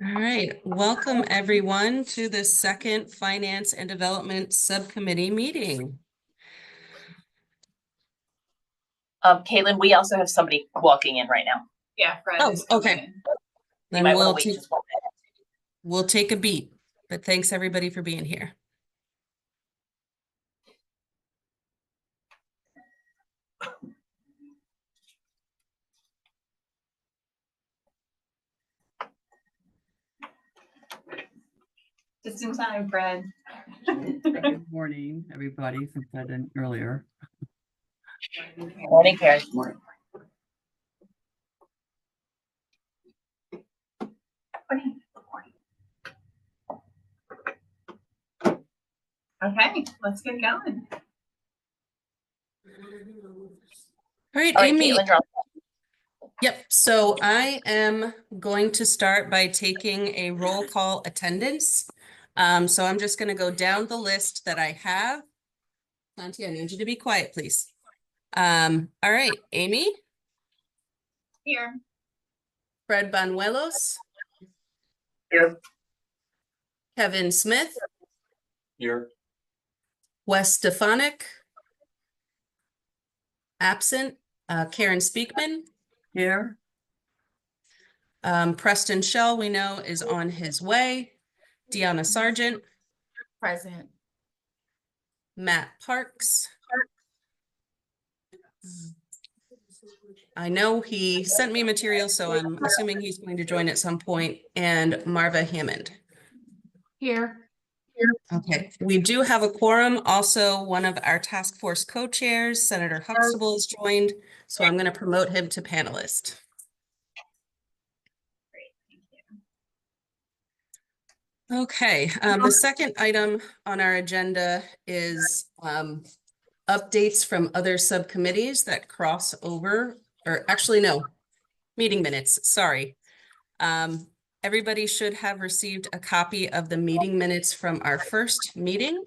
All right, welcome everyone to the second Finance and Development Subcommittee meeting. Caitlin, we also have somebody walking in right now. Yeah, Fred. Oh, is coming okay. in. Then might wanna wait just 1 minute. we'll take a beat, but thanks everybody for being here. Just in time, Fred. Good morning, everybody, since I didn't earlier. Morning, Karen. Okay, let's get going. All right, All right, Amy. Caitlin, drop. Yep, so I am going to start by taking a roll call attendance. So I'm just going to go down the list that I have. Santi, I need you to be quiet, please. All right, Amy, Here. Fred Banuelos, Here. Kevin Smith, Here. Wes Stefanik, absent, Karen Speakman, Here, Preston Shell, we know, is on his way, Deanna Sargent, Present. Matt Parks. I know he sent me material, so I'm assuming he's going to join at some point, and Marva Hammond. Here. Okay, we do have a quorum. Also, one of our task force co-chairs, Senator Huxtable, has joined, so I'm going to promote him to panelist. Great, thank you. Okay, the second item on our agenda is updates from other subcommittees that cross over, or actually no, meeting minutes, sorry. Everybody should have received a copy of the meeting minutes from our first meeting.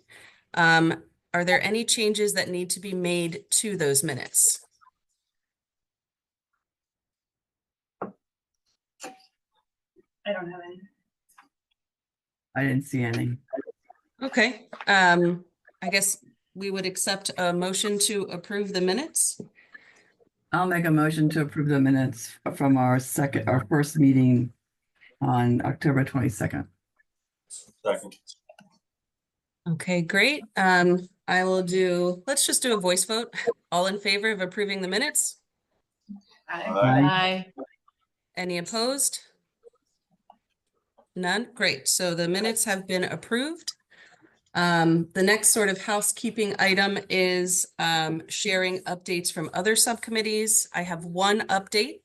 Are there any changes that need to be made to those minutes? I don't have any. I didn't see any. Okay, I guess we would accept a motion to approve the minutes. I'll make a motion to approve the minutes from our first meeting on October 22nd. Second. Okay, great. I will let's just do a voice vote. All in favor of approving the minutes? Aye. Any opposed? None? Great. So the minutes have been approved. The next sort of housekeeping item is sharing updates from other subcommittees. I have one update.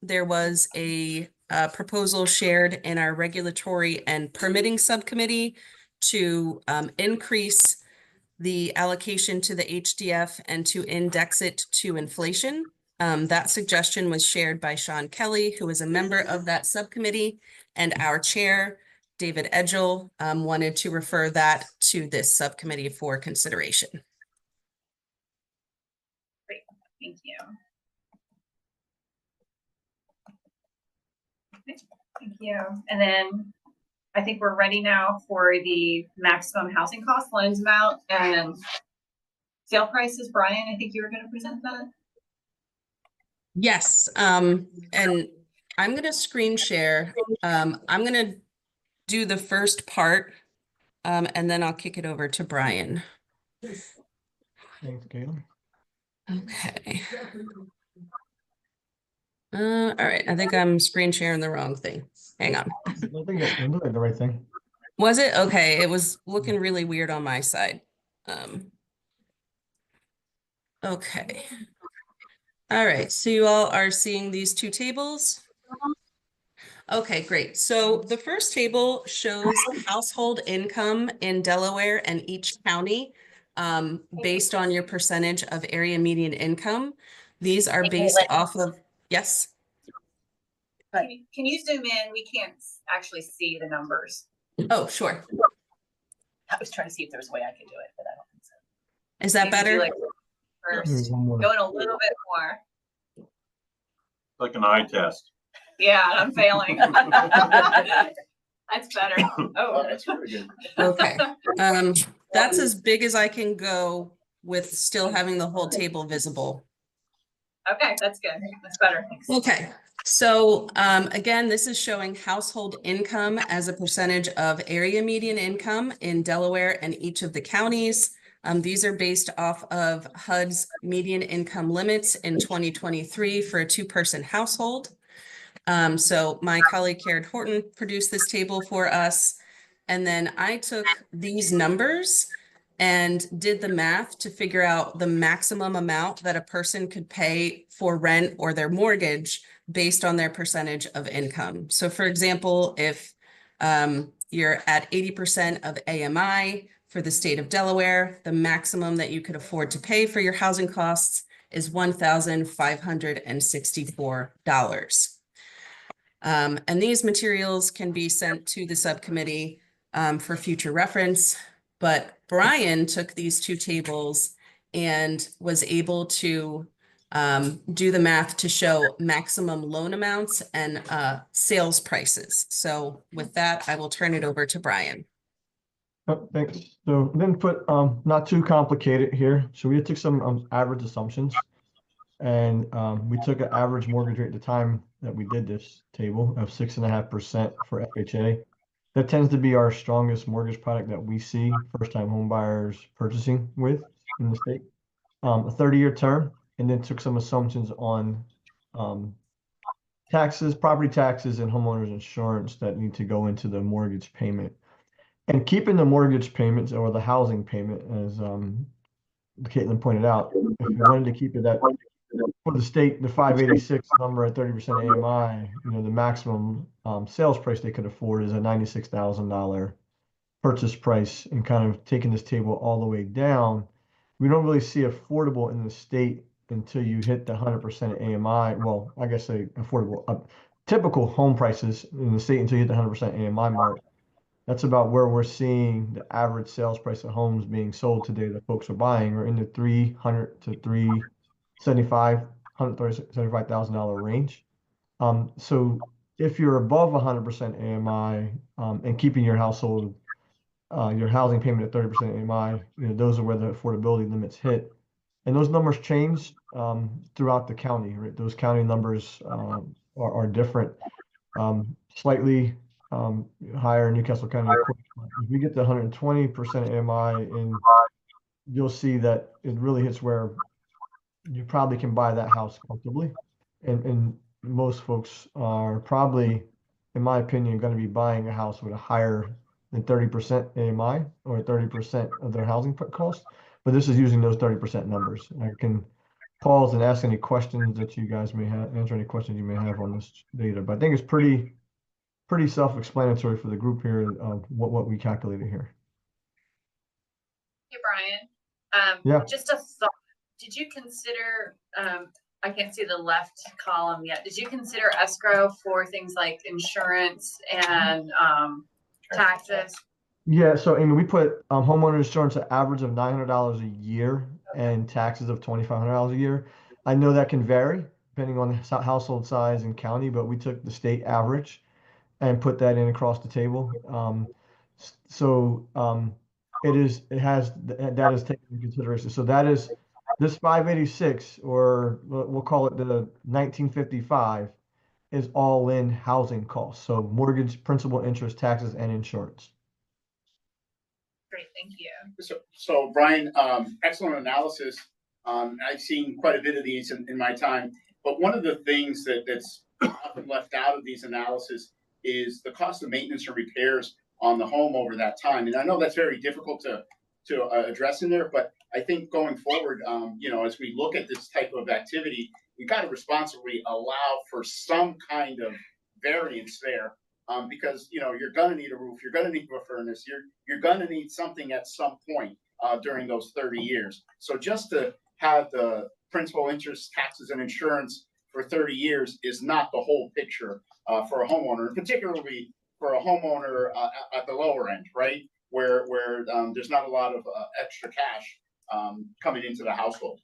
There was a proposal shared in our regulatory and permitting subcommittee to increase the allocation to the HDF and to index it to inflation. That suggestion was shared by Sean Kelly, who is a member of that subcommittee, and our chair, David Edgell, wanted to refer that to this subcommittee for consideration. Great, thank you. Okay, thank you. And then I think we're ready now for the maximum housing cost loans amount and sale prices. Brian, I think you were going to present that. Yes, and I'm going to screen share. I'm going to do the first part, and then I'll kick it over to Brian. Thanks, Caitlin. Okay. All right, I think I'm screen sharing the wrong thing. Hang on. I think you're doing the right thing. Was it? Okay, it was looking really weird on my side. Okay. All right, so you all are seeing these two tables? Okay, great. So the first table shows household income in Delaware and each county based on your percentage of area median income. These are based off of, yes? Can you zoom in? We can't actually see the numbers. Oh, sure. I was trying to see if there was a way I could do it, but I don't think so. Is that better? Like first, One more. going a little bit more. Like an eye test. Yeah, I'm failing. That's better. Oh, that's pretty good. Okay, that's as big as I can go with still having the whole table visible. okay, that's good. That's better. Okay, so again, this is showing household income as a percentage of area median income in Delaware and each of the counties. These are based off of HUD's median income limits in 2023 for a two-person household. So my colleague Karen Horton produced this table for us. And then I took these numbers and did the math to figure out the maximum amount that a person could pay for rent or their mortgage based on their percentage of income. So for example, if you're at 80% of AMI for the state of Delaware, the maximum that you could afford to pay for your housing costs is $1,564. And these materials can be sent to the subcommittee for future reference. But Brian took these two tables and was able to do the math to show maximum loan amounts and sales prices. So with that, I will turn it over to Brian. Oh, thanks. So then put not too complicated here. So we took some average assumptions, and we took an average mortgage rate at the time that we did this table of 6.5% for FHA. That tends to be our strongest mortgage product that we see first-time home buyers purchasing with in the state. A 30-year term, and then took some assumptions on taxes, property taxes, and homeowners insurance that need to go into the mortgage payment. And keeping the mortgage payments or the housing payment, as Caitlin pointed out, if we wanted to keep it at, for the state, the 586 number at 30% AMI, the maximum sales price they could afford is a $96,000 purchase price. And kind of taking this table all the way down, we don't really see affordable in the state until you hit the 100% AMI. Well, I guess say affordable, typical home prices in the state until you hit the 100% AMI mark. That's about where we're seeing the average sales price of homes being sold today that folks are buying, are in the $300,000 to $175,000 range. So if you're above 100% AMI and keeping your household, your housing payment at 30% AMI, those are where the affordability limits hit. And those numbers change throughout the county, right? Those county numbers are different. Slightly higher in Newcastle County. If we get to 120% AMI, and you'll see that it really hits where you probably can buy that house comfortably. And most folks are probably, in my opinion, going to be buying a house with a higher than 30% AMI or 30% of their housing cost. But this is using those 30% numbers. I can pause and ask any questions that you guys may have, answer any questions you may have on this data. But I think it's pretty self-explanatory for the group here of what we calculated here. Hey, Brian. Yeah. Just a thought. Did you consider, I can't see the left column yet. Did you consider escrow for things like insurance and taxes? Yeah, so Amy, we put homeowner insurance at average of $900 a year and taxes of $2,500 a year. I know that can vary depending on the household size and county, but we took the state average and put that in across the table. That is taken into consideration. So that is this 586, or we'll call it the 1955, is all in housing costs. So mortgage, principal, interest, taxes, and insurance. Great, thank you. So Brian, excellent analysis. I've seen quite a bit of these in my time, but one of the things that's often left out of these analysis is the cost of maintenance and repairs on the home over that time. And I know that's very difficult to address in there, but I think going forward, as we look at this type of activity, we got to responsibly allow for some kind of variance there, because you're going to need a roof, you're going to need a furnace, you're going to need something at some point during those 30 years. So just to have the principal, interest, taxes, and insurance for 30 years is not the whole picture for a homeowner, and particularly for a homeowner at the lower end, right? Where there's not a lot of extra cash coming into the household.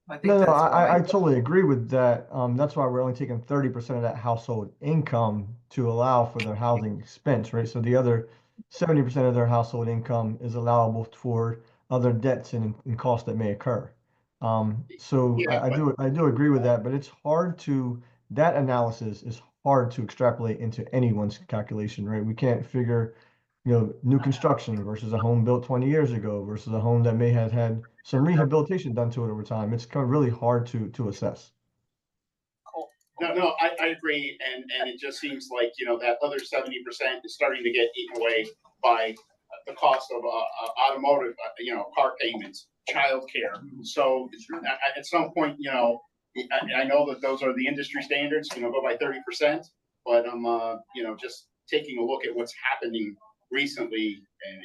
I think No, that's I why. totally agree with that. That's why we're only taking 30% of that household income to allow for their housing expense, right? So the other 70% of their household income is allowable for other debts and costs that may occur. So Yeah, I do agree with that, but it's hard to, that analysis is hard to extrapolate into anyone's calculation, right? We can't figure, new construction versus a home built 20 years ago versus a home that may have had some rehabilitation done to it over time. It's kind of really hard to assess. No, I agree, and it just seems like, that other 70% is starting to get eaten away by the cost of automotive, car payments, childcare. So at some point, I know that those are the industry standards, go by 30%, but I'm, just taking a look at what's happening recently, and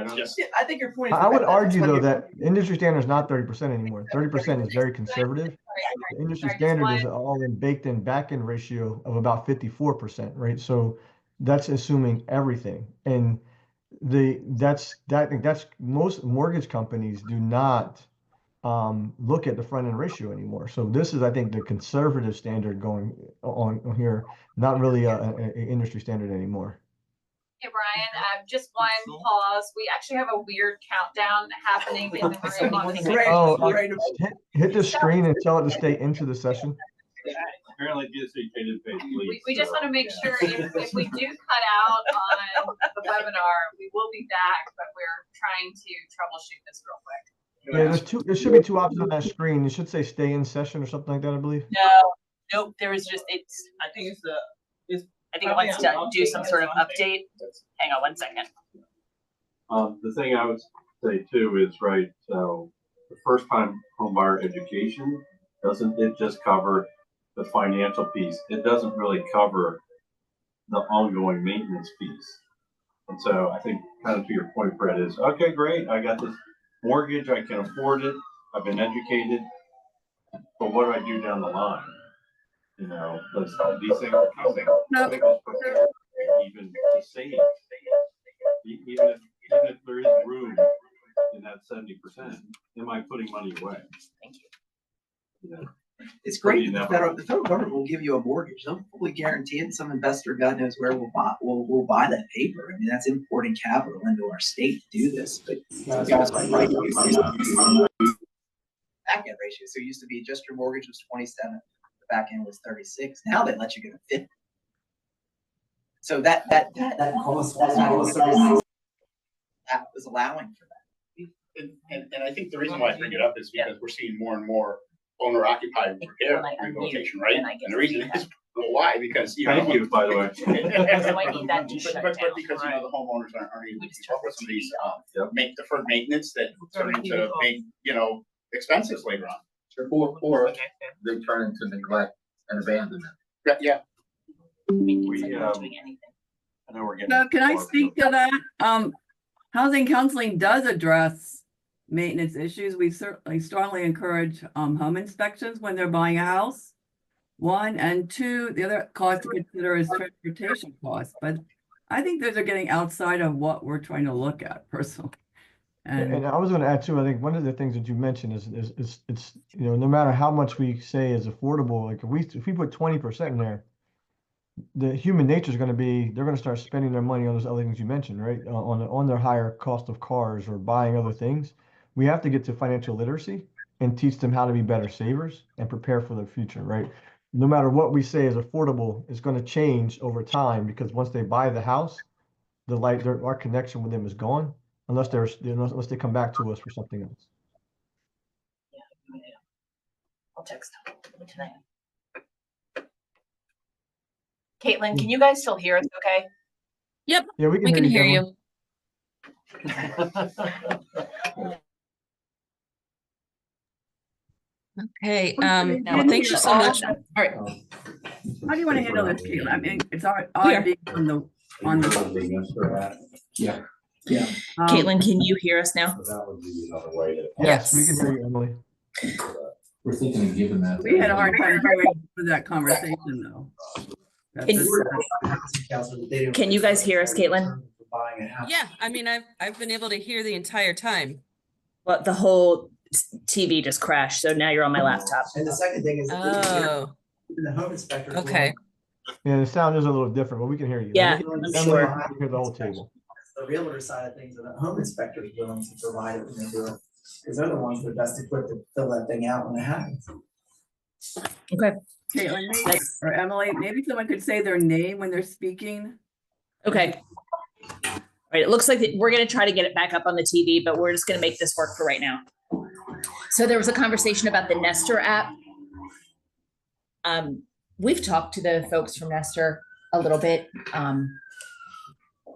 it's just. Yeah, I think your point is. I would valid. That's argue why though you- that industry standard is not 30% anymore. 30% is very conservative. The industry standard is all in baked in back end ratio of about 54%, right? So that's assuming everything. And I think that's most mortgage companies do not look at the front end ratio anymore. So this is, I think, the conservative standard going on here, not really a industry standard anymore. Hey, Brian, just one pause. We actually have a weird countdown happening in the room on the Right. Oh, Right. hit the screen and tell it to stay into the session. Apparently, they didn't pay police. We just want to make sure if we do cut out on the webinar, we will be back, but we're trying to troubleshoot this real quick. Yeah, there should be two options on that screen. It should say stay in session or something like that, I believe. Nope, there was just, I think it's the. I think it wants to do some sort of update. Hang on one second. The thing I would say too is, right, so the first time home buyer education, doesn't it just cover the financial piece? It doesn't really cover the ongoing maintenance piece. And so I think kind of to your point, Fred, is, okay, great, I got this mortgage, I can afford it, I've been educated, but what do I do down the line? These things are coming. Even to save, even if there is room in that 70%, am I putting money away? Thank you. It's great that the federal government will give you a mortgage. They'll fully guarantee it. Some investor, God knows where, will buy that paper. I mean, that's importing capital into our state to do this. But back end ratio. So it used to be just your mortgage was 27, the back end was 36. Now they let you get a 50. So that cost that was allowing for that. And I think the reason why I bring it up is because we're seeing more and more owner occupied rehabilitation, right? And the reason is, why? Because, Thank you, by the way. So I need that to shut But down. because, the homeowners aren't able to keep up with some of these, Yep. deferred maintenance that turn into big, expenses later on. Or they turn into neglect and abandonment. Yeah. Maintenance, like not doing anything. I know we're getting. So can I speak to that? Housing counseling does address maintenance issues. We certainly strongly encourage home inspections when they're buying a house. One, and two, the other cost to consider is transportation costs. But I think those are getting outside of what we're trying to look at personally. And I was going to add too, I think one of the things that you mentioned is it's, no matter how much we say is affordable, like if we put 20% in there, the human nature is going to be, they're going to start spending their money on those other things you mentioned, right? On their higher cost of cars or buying other things. We have to get to financial literacy and teach them how to be better savers and prepare for the future, right? No matter what we say is affordable, it's going to change over time because once they buy the house, our connection with them is gone unless they come back to us for something else. Yeah. I'll text them tonight. Caitlin, can you guys still hear us okay? Yep, Yeah, we can hear Evelyn. you. Okay, No, thank you so much. All right. How do you want to handle this, Caitlin? I mean, it's odd Here. being on the. Yeah. Caitlin, can you hear us now? That would be another way to. Yes, we can hear you, Emily. We're thinking of giving that. We had a hard time hearing through that conversation though. Can you guys hear us, Caitlin? Yeah, I mean, I've been able to hear the entire time. But the whole, TV just crashed, so now you're on my laptop. And the second thing is. Oh, The home inspector. okay. Yeah, the sound is a little different, but we can hear you. Yeah, Emily, I'm Emily, sure. we can hear the whole table. The realtor side of things, and the home inspector is willing to provide it when they do it. Because they're the ones that are best equipped to fill that thing out when it happens. Okay. Caitlin, maybe, or Emily, maybe someone could say their name when they're speaking. Okay. All right, it looks like we're gonna try to get it back up on the TV, but we're just gonna make this work for right now. So there was a conversation about the Nestor app. We've talked to the folks from Nestor a little bit,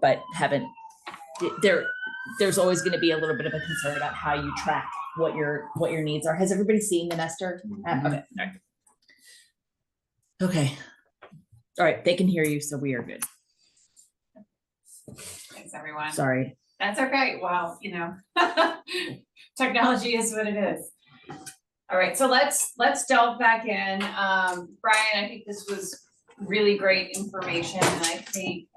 but haven't. There's always going to be a little bit of a concern about how you track what your needs are. Has everybody seen the Nestor app? Okay. Okay. All right, they can hear you, so we are good. Thanks, everyone. Sorry. That's okay. Well, technology is what it is. All right, so let's delve back in. Brian, I think this was really great information, and I think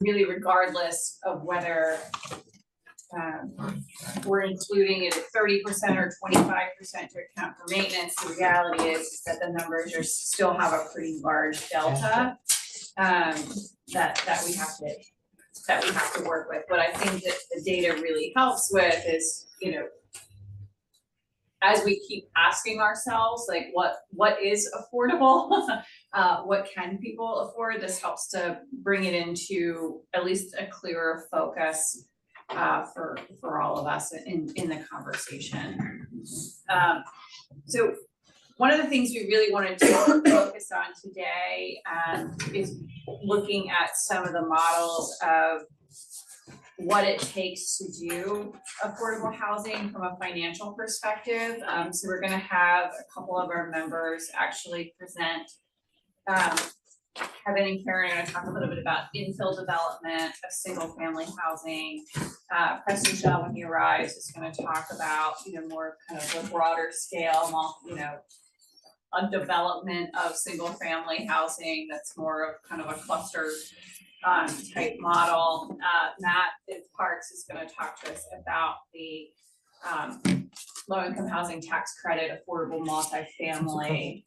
really regardless of whether we're including it at 30% or 25% to account for maintenance, the reality is that the numbers are still have a pretty large delta that we have to work with. What I think that the data really helps with is, as we keep asking ourselves, like what is affordable, what can people afford? This helps to bring it into at least a clearer focus for all of us in the conversation. So one of the things we really wanted to focus on today is looking at some of the models of what it takes to do affordable housing from a financial perspective. So we're gonna have a couple of our members actually present. Kevin and Karen are gonna talk a little bit about infill development of single family housing. Preston Shell, when he arrives, is gonna talk about, more kind of the broader scale, a development of single family housing that's more of kind of a cluster type model. Matt in Parks is going to talk to us about the low income housing tax credit, affordable multifamily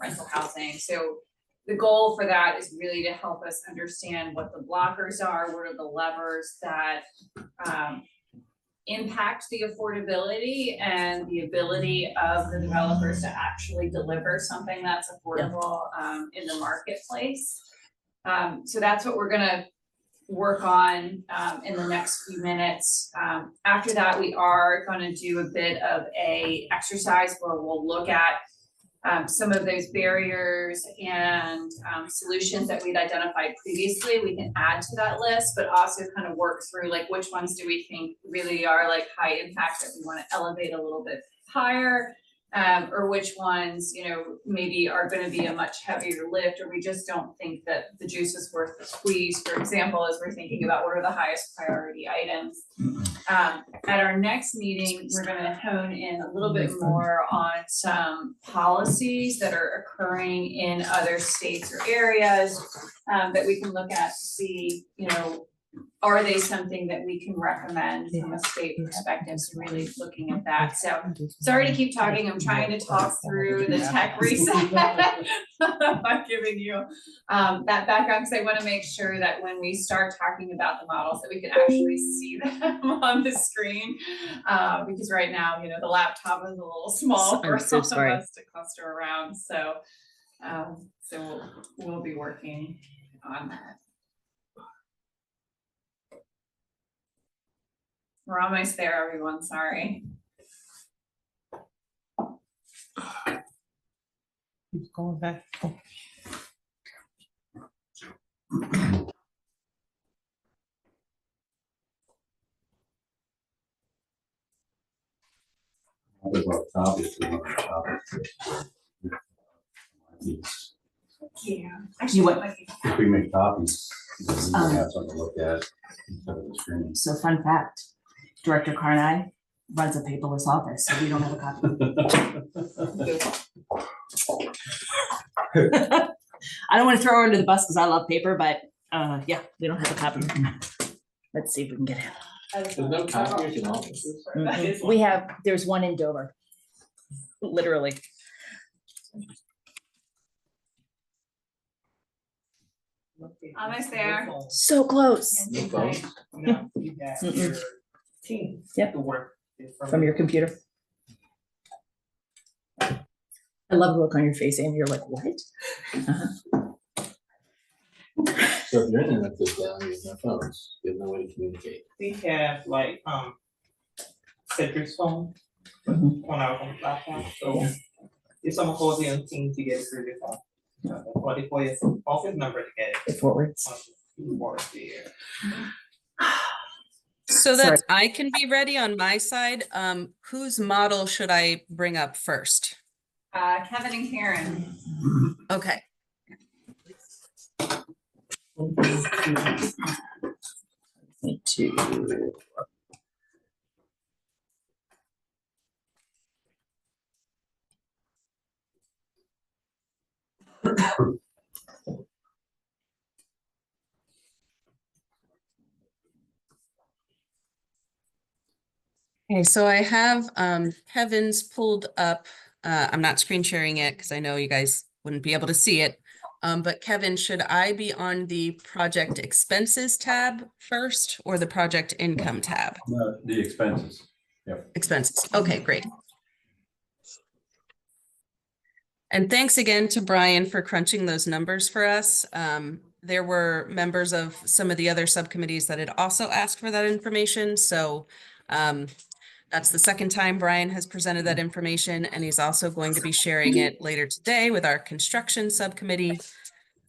rental housing. So the goal for that is really to help us understand what the blockers are, what are the levers that impact the affordability and the ability of the developers to actually deliver something that's affordable in the marketplace. So that's what we're gonna work on in the next few minutes. After that, we are gonna do a bit of a exercise where we'll look at some of those barriers and solutions that we'd identified previously. We can add to that list, but also kind of work through like which ones do we think really are like high impact that we want to elevate a little bit higher, or which ones, maybe are going to be a much heavier lift, or we just don't think that the juice is worth the squeeze. For example, as we're thinking about what are the highest priority items. At our next meeting, we're going to hone in a little bit more on some policies that are occurring in other states or areas that we can look at to see, are they something that we can recommend from a state perspective? So really looking at that. So sorry to keep talking. I'm trying to talk through the tech reset by giving you that background, because I want to make sure that when we start talking about the models that we can actually see them on the screen. Because right now, the laptop is a little small for some of us to cluster around. So we'll be working on that. We're almost there, everyone, sorry. Keep going back. Oh. Yeah. Actually, If we make copies, we have something to look at instead of the screen. So fun fact, Director Carney runs a paperless office, so we don't have a copy. I don't want to throw her under the bus because I love paper, but yeah, we don't have a copy. Let's see if we can get it. There's no congregation offices. There's one in Dover. Literally. Almost there. So close. No phones. No, you got Mm-mm. your team. Yep. To work. From your computer. I love the look on your face, Amy. You're like, what? So if your internet goes down, you have no phones, you have no way to communicate. We have like, Cedric's phone Mhm. on our platform, so if someone calls you on Teams, you get through the phone. Or they call your office number to get It it. forwards. Forward to you. So Sorry. that I can be ready on my side, whose model should I bring up first? Kevin and Karen. Okay. Need to. Okay, so I have Kevin's pulled up. I'm not screen sharing it because I know you guys wouldn't be able to see it. But Kevin, should I be on the project expenses tab first or the project income tab? No, the expenses. Expenses. Okay, great. And thanks again to Brian for crunching those numbers for us. There were members of some of the other subcommittees that had also asked for that information. So that's the second time Brian has presented that information, and he's also going to be sharing it later today with our construction subcommittee.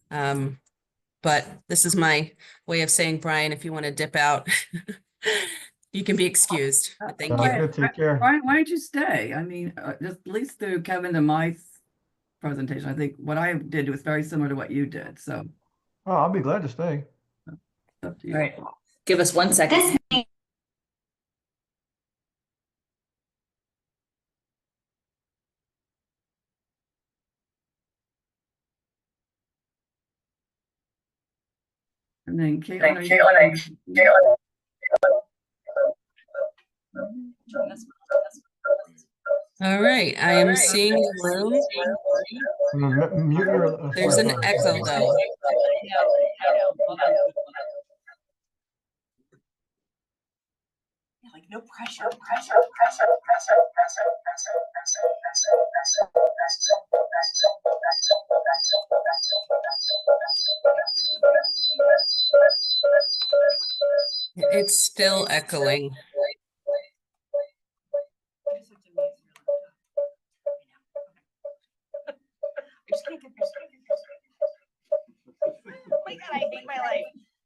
But this is my way of saying, Brian, if you want to dip out, you can be excused. But thank Sounds you. good. Take care. Brian, why don't you stay? I mean, just at least through Kevin and my presentation, I think what I did was very similar to what you did, so Oh, I'll be glad to stay. it's up to you. All right. Give us 1 second. And then Caitlin, are you- All right, I am seeing the room. I'm gonna mute your. There's sorry, an sorry. echo though. I know. Hold on. Like no pressure. It's still echoing. Oh my God, I hate my life.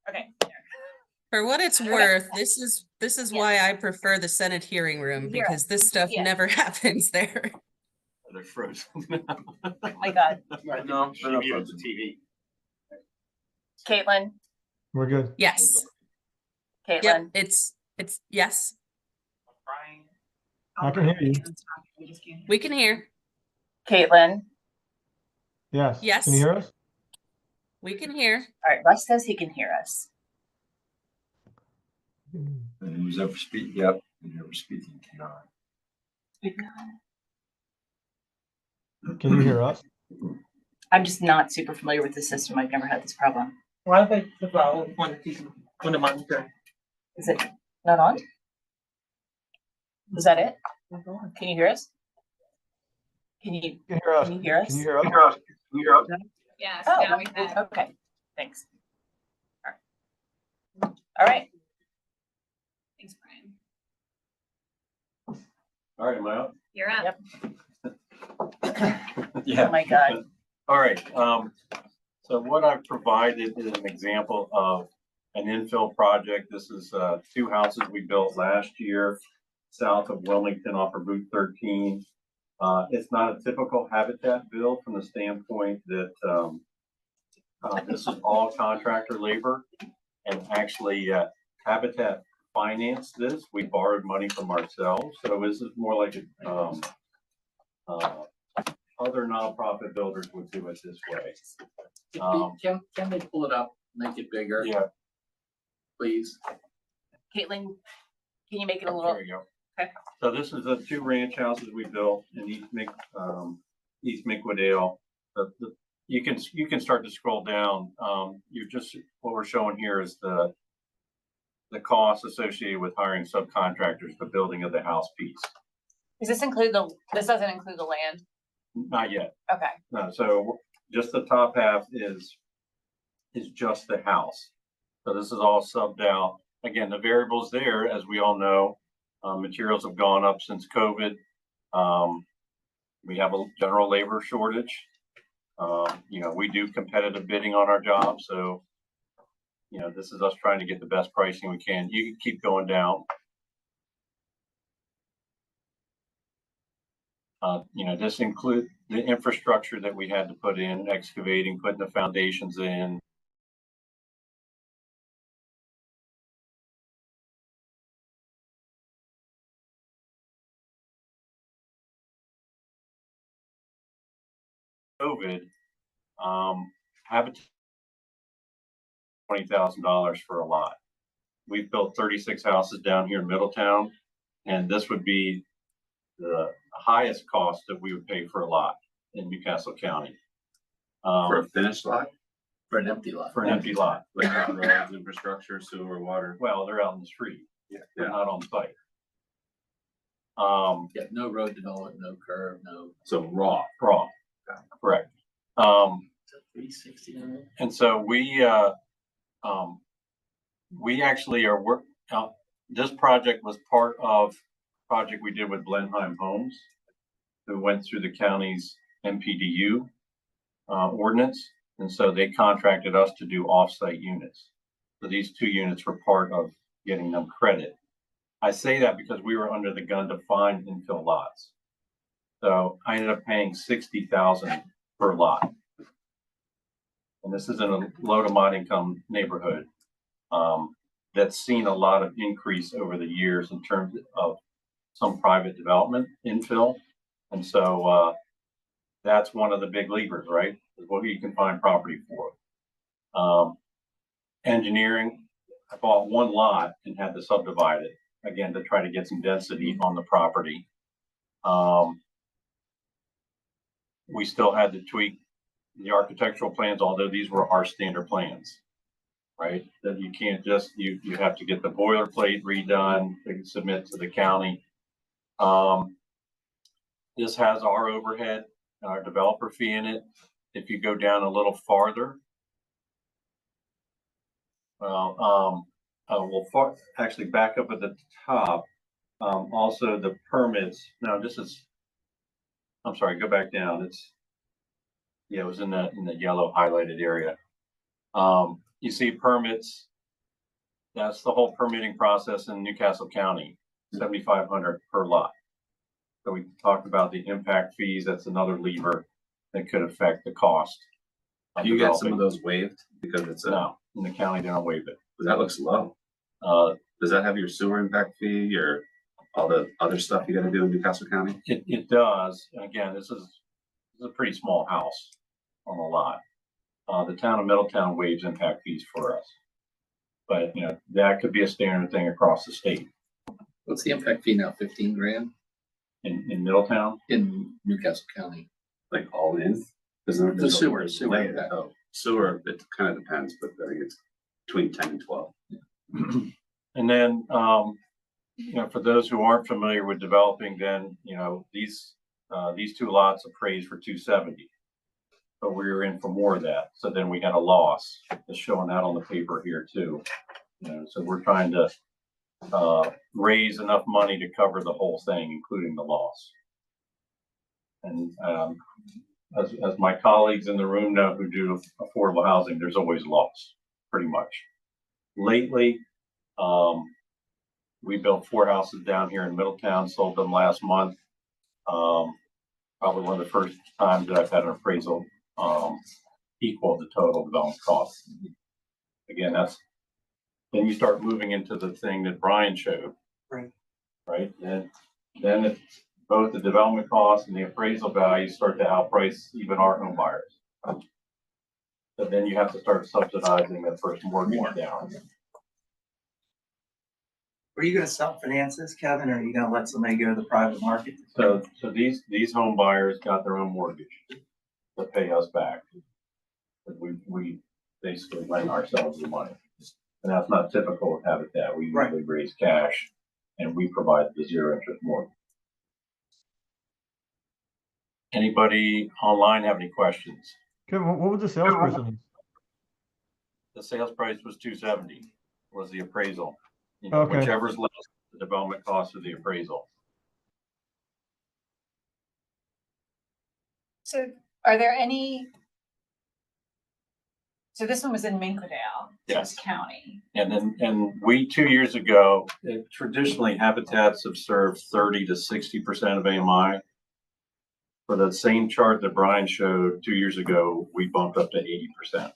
Okay. For what it's worth, this is why I prefer the Senate hearing room, Hear because this stuff Yeah. never happens there. They're frozen. Oh my God. No, She muted the TV. Caitlin, We're good. Yes. Yep, Caitlin. it's yes, Brian. I can hear you. we can hear. Caitlin. Yes. Yes. Can you hear us? We can hear. All right, Russ says he can hear us. And who's ever speaking, yep, who's ever speaking cannot. Can you hear us? I'm just not super familiar with the system. I've never had this problem. Why don't they put on the monitor? Is it not on? Is that it? Can you hear us? Can you Can you hear us? Can you hear us? Can you hear us? Can you hear us? Yes, Oh, now we can. okay. Thanks. All right. Thanks, Brian. All right, am I up? You're up. Yep. Yeah. Oh my God. All right, so what I've provided is an example of an infill project. This is 2 houses we built last year south of Wilmington off of Route 13. It's not a typical habitat build from the standpoint that this is all contractor labor, and actually Habitat financed this. We borrowed money from ourselves, so this is more like other nonprofit builders would do it this way. Can they pull it up, make it bigger? Yeah, Please? Caitlin, Can you make it a There little, you go. okay. So this is the 2 ranch houses we built in East Miquidale. You can start to scroll down. What we're showing here is the cost associated with hiring subcontractors, the building of the house piece. does this doesn't include the land? Not yet. Okay. No, so just the top half is just the house. So this is all subbed out. Again, the variables there, as we all know, materials have gone up since COVID. We have a general labor shortage. We do competitive bidding on our jobs. So, this is us trying to get the best pricing we can. You can keep going down. This includes the infrastructure that we had to put in, excavating, putting the foundations in. COVID, have it $20,000 for a lot. We've built 36 houses down here in Middletown, and this would be the highest cost that we would pay for a lot in Newcastle County. For a finished lot? For an empty lot? For an empty lot. Without roads, infrastructure, sewer, water? Well, they're out in the street. Yeah. They're not on site. Yeah, no road development, no curb, no. So raw. Correct. 369. And so we actually are this project was part of a project we did with Blenheim Homes, who went through the county's MPDU ordinance. And so they contracted us to do offsite units. So these 2 units were part of getting them credit. I say that because we were under the gun to find infill lots. So I ended up paying $60,000 per lot. And this is in a low to moderate income neighborhood that's seen a lot of increase over the years in terms of some private development infill. And so that's one of the big levers, right? Is what you can find property for. Engineering, I bought 1 lot and had to subdivide it, again, to try to get some density on the property. We still had to tweak the architectural plans, although these were our standard plans, right? That you can't just, you have to get the boilerplate redone, to submit to the county. This has our overhead, our developer fee in it. If you go down a little farther, actually back up at the top, also the permits. No, I'm sorry, go back down. It was in the yellow highlighted area. You see permits. That's the whole permitting process in Newcastle County, $7,500 per lot. So we talked about the impact fees. That's another lever that could affect the cost. Do you get some of those waived because it's no, in the county they don't waive it. That looks low. Does that have your sewer impact fee or all the other stuff you got to do in Newcastle County? It does. Again, this is a pretty small house on a lot. The town of Middletown waives impact fees for us, but that could be a standard thing across the state. What's the impact fee now? 15 grand in Middletown? In Newcastle County, like all in? Because the sewer, impact. Oh, sewer, it kind of depends, but I think it's between 10 and 12. And then, for those who aren't familiar with developing, then these 2 lots appraised for 270, but we were in for more of that. So then we had a loss. It's showing that on the paper here too. So we're trying to raise enough money to cover the whole thing, including the loss. And as my colleagues in the room know who do affordable housing, there's always loss, pretty much. Lately, we built 4 houses down here in Middletown, sold them last month. Probably one of the first times that I've had an appraisal equal the total development cost. Again, then you start moving into the thing that Brian showed. Right. And then it's both the development costs and the appraisal value start to outprice even our home buyers. So then you have to start subsidizing that first mortgage down. Are you gonna self-finance this, Kevin, or are you gonna let somebody go to the private market? So these home buyers got their own mortgage to pay us back. But we basically lend ourselves the money. And that's not typical of Habitat. We Right. usually raise cash and we provide the zero interest mortgage. Anybody online have any questions? Kevin, what was the salesperson? The sales price was 270 was the appraisal. Okay. Whichever's less, the development cost of the appraisal. So are there any? So this one was in Minkledale, Yes. County. And we 2 years ago, traditionally Habitats have served 30 to 60% of AMI. For the same chart that Brian showed 2 years ago, we bumped up to 80%.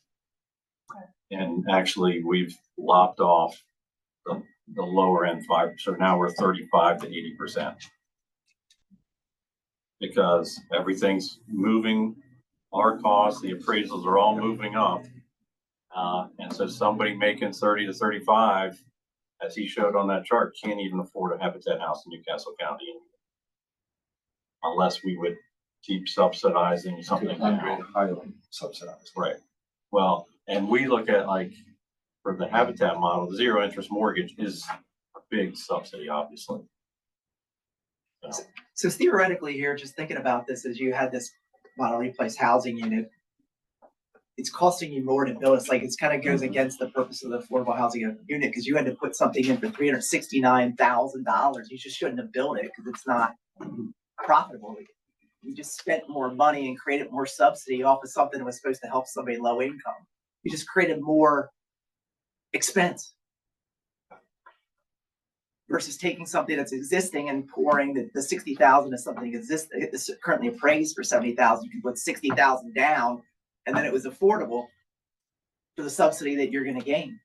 And actually we've lopped off the lower end 5. So now we're 35 to 80%. Because everything's moving, our costs, the appraisals are all moving up. And so somebody making 30 to 35, as he showed on that chart, can't even afford a Habitat house in Newcastle County unless we would keep subsidizing something. Highly subsidized. Right. Well, and we look at like for the Habitat model, the zero interest mortgage is a big subsidy, obviously. So theoretically here, just thinking about this, as you had this moderately placed housing unit, it's costing you more to build. It's like it's kind of goes against the purpose of the affordable housing unit because you had to put something in for $369,000. You just shouldn't have built it because it's not profitable. You just spent more money and created more subsidy off of something that was supposed to help somebody low income. You just created more expense versus taking something that's existing and pouring the 60,000 is something that's currently appraised for 70,000. You can put 60,000 down, and then it was affordable for the subsidy that you're going to gain,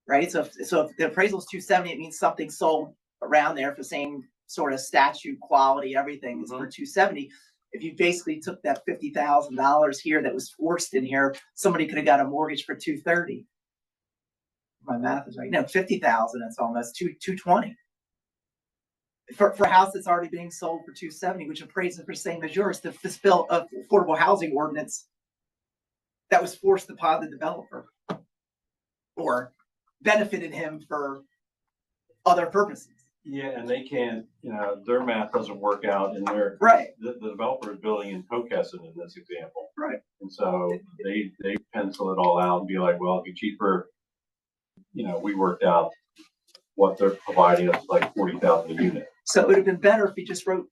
right? So if the appraisal is 270, it means something sold around there for the same sort of statute quality, everything is for 270. If you basically took that $50,000 here that was forced in here, somebody could have got a mortgage for 230. My math is right. No, 50,000. That's almost 220 for a house that's already being sold for 270, which appraises for the same as yours. This bill of affordable housing ordinance that was forced upon the developer or benefited him for other purposes. Yeah, and they can't, their math doesn't work out in their right. The developer is building in Pocassin in this example. Right. And so they pencil it all out and be like, well, it'd be cheaper. We worked out what they're providing us like 40,000 a unit. So it would have been better if he just wrote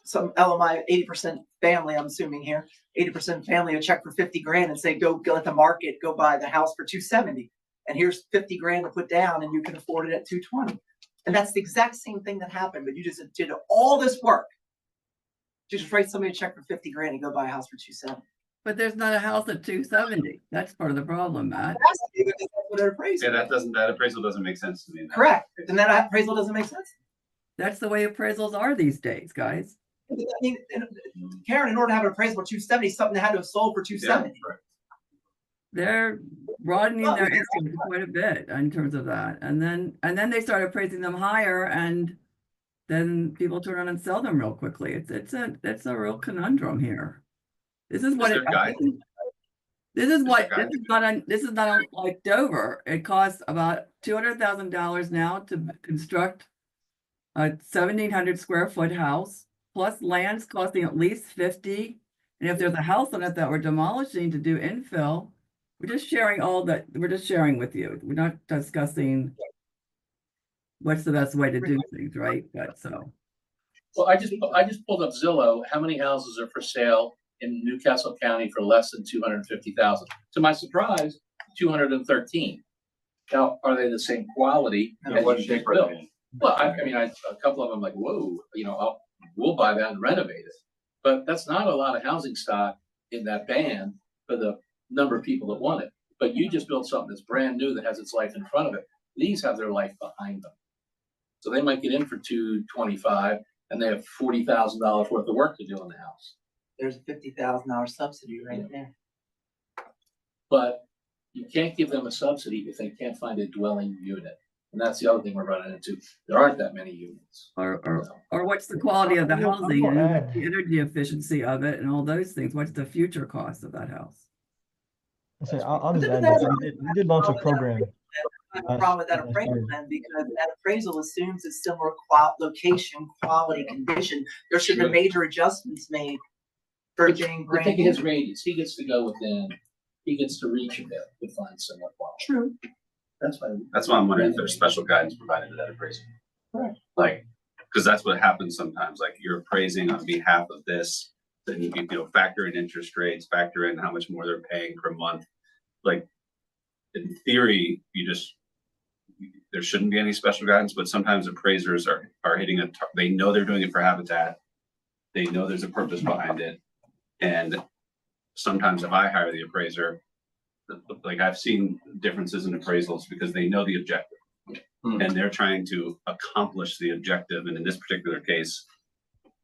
some LMI 80% family, I'm assuming here, 80% family a check for 50 grand and say, go at the market, go buy the house for 270. And here's 50 grand to put down and you can afford it at 220. And that's the exact same thing that happened, but you just did all this work. Just write somebody a check for 50 grand and go buy a house for 270. But there's not a house at 270. That's part of the problem, Matt. That appraisal doesn't make sense to me. Correct. And that appraisal doesn't make sense. That's the way appraisals are these days, guys. I mean, Karen, in order to have an appraisal for 270, something that had to have sold for 270. Yeah, right. They're broadening their instruments quite a bit in terms of that. And then they started appraising them higher, and then people turn around and sell them real quickly. It's a real conundrum here. This is what this is not like Dover. It costs about $200,000 now to construct a 1,700 square foot house, plus land's costing at least 50. And if there's a house on it that we're demolishing to do infill, we're just sharing all that. We're just sharing with you. We're not discussing what's the best way to do things, right? But so. Well, I just pulled up Zillow. How many houses are for sale in Newcastle County for less than 250,000? To my surprise, 213. Now, are they the same quality? No, what shape are they in? Well, I mean, a couple of them like, whoa, we'll buy that and renovate it. But that's not a lot of housing stock in that band for the number of people that want it. But you just built something that's brand new that has its life in front of it. These have their life behind them. So they might get in for 225 and they have $40,000 worth of work to do on the house. There's a $50,000 subsidy right there. But you can't give them a subsidy if they can't find a dwelling unit. And that's the other thing we're running into. There aren't that many units. Or what's the quality of the I'm gonna housing and add- the energy efficiency of it and all those things? What's the future cost of that house? I'll just add that we did launch a program. The problem with that last appraisal year. then, because that appraisal assumes it's similar location, quality, condition. There should be True. major adjustments made for getting But think brand of his new. radius. He gets to go within, he gets to reach a bit to find somewhat quality. True. That's why. That's why I'm wondering if there's special guidance provided to that appraisal. Correct. Like, because that's what happens sometimes, like you're appraising on behalf of this, then you know, factor in interest rates, factor in how much more they're paying per month. Like, in theory, there shouldn't be any special guidance, but sometimes appraisers are hitting they know they're doing it for habitat. They know there's a purpose behind it. And sometimes if I hire the appraiser, like I've seen differences in appraisals because they know the objective and they're trying to accomplish the objective. And in this particular case,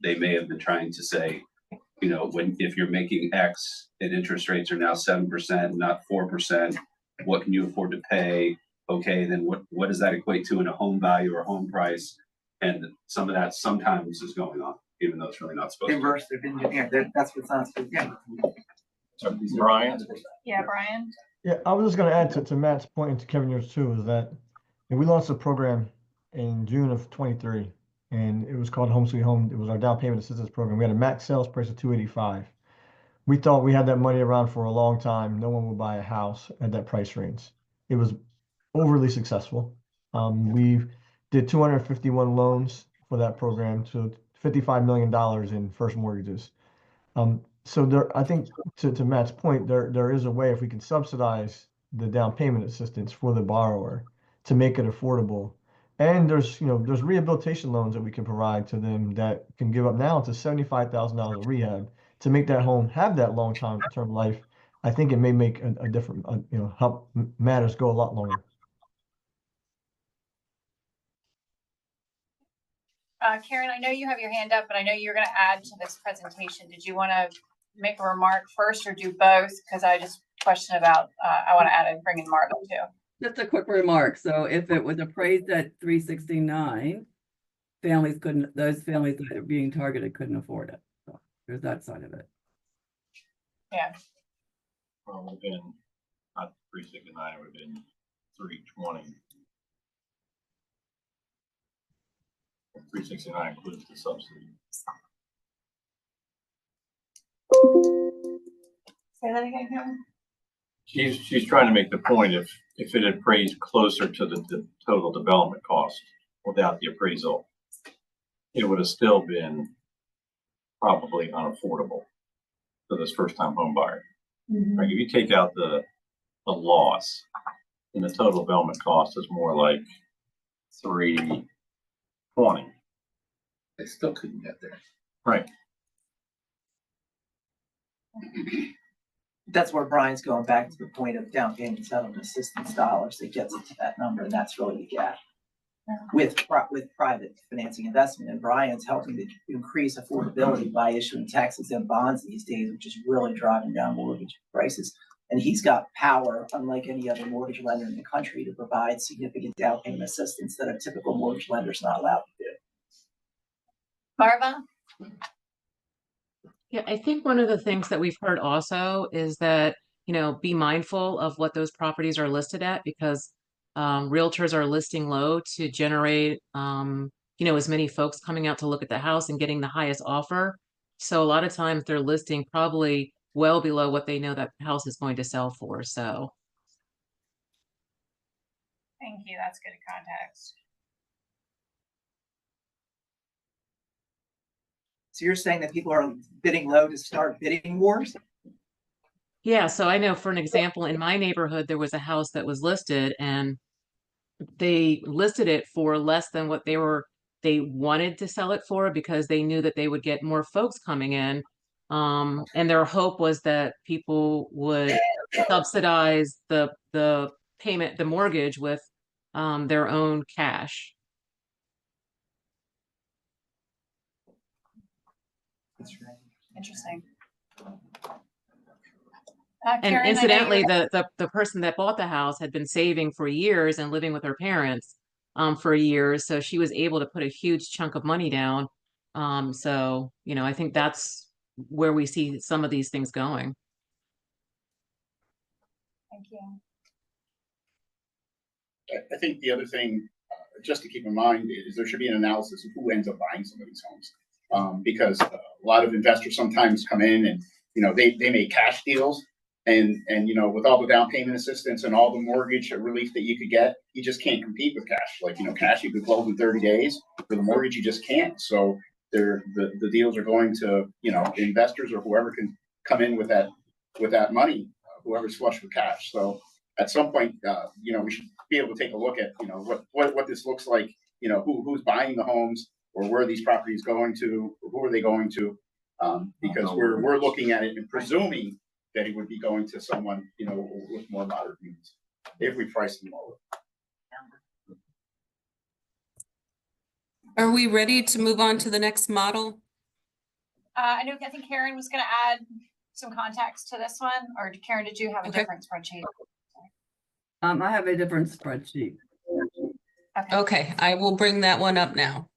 they may have been trying to say, you know, if you're making X and interest rates are now 7%, not 4%, what can you afford to pay? Okay, then what does that equate to in a home value or home price? And some of that sometimes is going on, even though it's really not supposed to. Inverse, they've been, that's what's not supposed to be. Brian? Yeah, Brian? Yeah, I was just gonna add to Matt's point and to Kevin yours too, is that we launched a program in June of 23, and it was called Home Sweet Home. It was our down payment assistance program. We had a max sales price of $285. We thought we had that money around for a long time. No one would buy a house at that price range. It was overly successful. We did 251 loans for that program, to $55 million in first mortgages. So there, I think to Matt's point, there is a way if we can subsidize the down payment assistance for the borrower to make it affordable. And there's rehabilitation loans that we can provide to them that can give up now to $75,000 of rehab to make that home have that long-term life. I think it may make a different, help matters go a lot longer. Karen, I know you have your hand up, but I know you're gonna add to this presentation. Did you wanna make a remark first or do both? Because I just question about, I wanna add and bring in Martin too. Just a quick remark. So if it was appraised at 369, those families that are being targeted couldn't afford it. So there's that side of it. Yeah. Well, it would have been not 369, it would have been 320. 369 includes the subsidy. Say that again, Kevin? She's trying to make the point, if it had appraised closer to the total development cost without the appraisal, it would have still been probably unaffordable for this first time home buyer. Like if you take out the loss, then the total development cost is more like 320. They still couldn't get there. Right. That's where Brian's going back to the point of down payment settlement assistance dollars that gets it to that number, and that's really the gap. With private financing investment, and Brian's helping to increase affordability by issuing tax-exempt bonds these days, which is really driving down mortgage prices. And he's got power, unlike any other mortgage lender in the country, to provide significant down payment assistance that a typical mortgage lender is not allowed to do. Marva? Yeah, I think one of the things that we've heard also is that, be mindful of what those properties are listed at, because realtors are listing low to generate, as many folks coming out to look at the house and getting the highest offer. So a lot of times they're listing probably well below what they know that house is going to sell for. So. Thank you. That's good context. So you're saying that people are bidding low to start bidding wars? Yeah, so I know, for an example, in my neighborhood, there was a house that was listed and they listed it for less than what they wanted to sell it for, because they knew that they would get more folks coming in. And their hope was that people would subsidize the payment, the mortgage, with their own cash. That's right. Interesting. And Karen, incidentally, the person that bought the house had been saving for years and living with her parents. for years. So she was able to put a huge chunk of money down. So, you know, I think that's where we see some of these things going. Thank you. I think the other thing, just to keep in mind, is there should be an analysis of who ends up buying some of these homes. Because a lot of investors sometimes come in and, you know, they make cash deals, and, you know, with all the down payment assistance and all the mortgage relief that you could get, you just can't compete with cash. Like, you know, cash you could close in 30 days. For the mortgage, you just can't. So the deals are going to, you know, investors or whoever can come in with that money, whoever's flush with cash. So at some point, you know, we should be able to take a look at, you know, what this looks like, you know, who's buying the homes, or where are these properties going to, or who are they going to? Because we're looking at it and presuming that it would be going to someone, you know, with more moderate means, if we price them lower. Are we ready to move on to the next model? I think Karen was gonna add some context to this one, or Karen, did you have a Okay. different spreadsheet? I have a different spreadsheet. Okay, I will bring that one up now.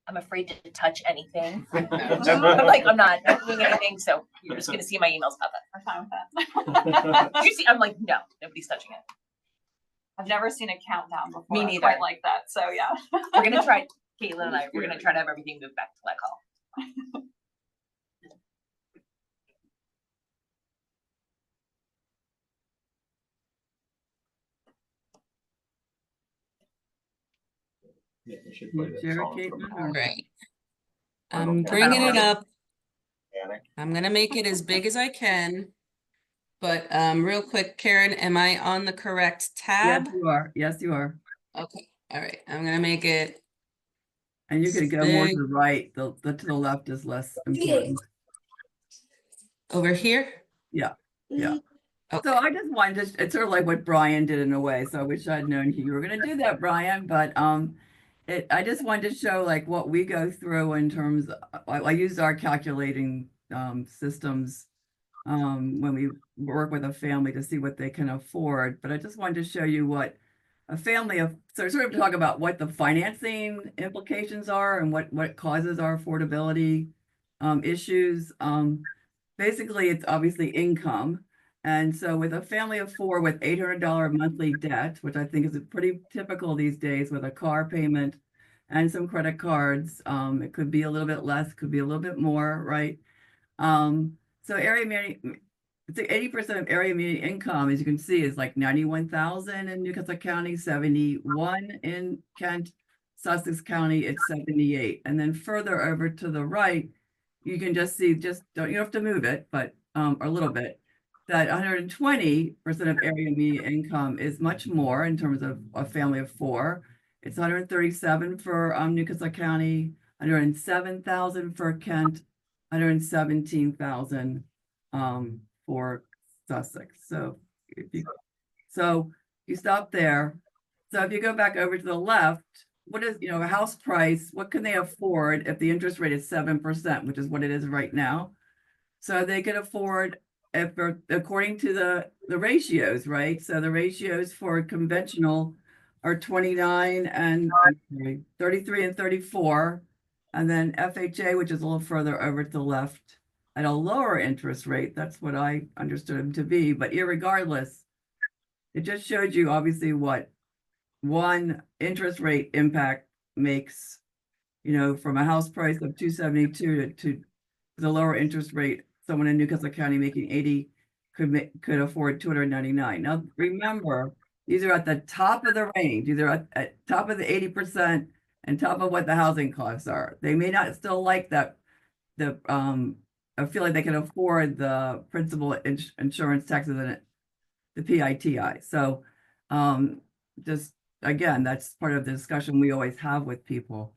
I'm afraid to touch anything. I'm like, I'm not doing anything, so you're just gonna see my emails about that. I'm fine with that. You see, I'm like, no, nobody's touching it. I've never seen a countdown before. Me neither. Quite like that, so yeah. We're gonna try, Caitlin and I, we're gonna try to have everything moved back to that call. Yeah, we should play that Share it, song from Caitlin, All or- right. Final I'm Countdown. bringing it up. Panic. I'm gonna make it as big as I can. But real quick, Karen, am I on the correct Yes, tab? you are. Yes, you are. Okay, all right, I'm gonna make it And you could go more to big. the right. The to the left is less important. Over here? Yeah. Yeah. Okay, So I just wanted to, it's sort of like what Brian did in a way. So I wish I'd known you were going to do that, Brian. But I just wanted to show like what we go through in terms of, I used our calculating systems when we work with a family to see what they can afford. But I just wanted to show you what a family of, so sort of talk about what the financing implications are and what causes our affordability issues. Basically, it's obviously income. And so with a family of four with $800 monthly debt, which I think is pretty typical these days with a car payment and some credit cards, it could be a little bit less, could be a little bit more, right? So area median, it's like 80% of area median income, as you can see, is like 91,000 in Newcastle County, 71 in Kent, Sussex County, it's 78. And then further over to the right, you can just see, you don't have to move it, but a little bit, that 120% of area median income is much more in terms of a family of four. It's 137 for Newcastle County, 107,000 for Kent, 117,000 for Sussex. So you stop there. So if you go back over to the left, what is, a house price, what can they afford if the interest rate is 7%, which is what it is right now? So they can afford, according to the ratios, right? So the ratios for conventional are 29 and 33 and 34. And then FHA, which is a little further over to the left, at a lower interest rate. That's what I understood them to be. But irregardless, it just showed you obviously what one interest rate impact makes, from a house price of 272 to the lower interest rate, someone in Newcastle County making 80 could afford 299. Now, remember, these are at the top of the range. These are at top of the 80% and top of what the housing costs are. They may not still like that. I feel like they can afford the principal insurance taxes and the PITI. So, just again, that's part of the discussion we always have with people.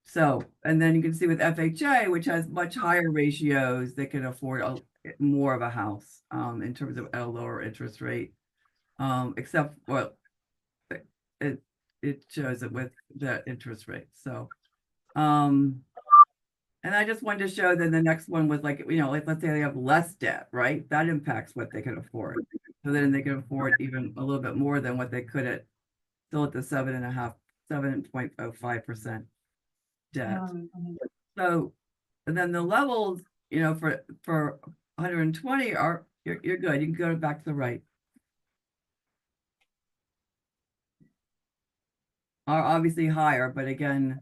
So, and then you can see with FHA, which has much higher ratios, they can afford more of a house in terms of at a lower interest rate. Except, well, it shows it with the interest rate. So, and I just wanted to show that the next one was like, let's say they have less debt, right? That impacts what they can afford. So then they can afford even a little bit more than what they could at, still at the 7.05% debt. So, and then the levels, you know, for 120 are, you're good. You can go back to the right. Are obviously higher, but again,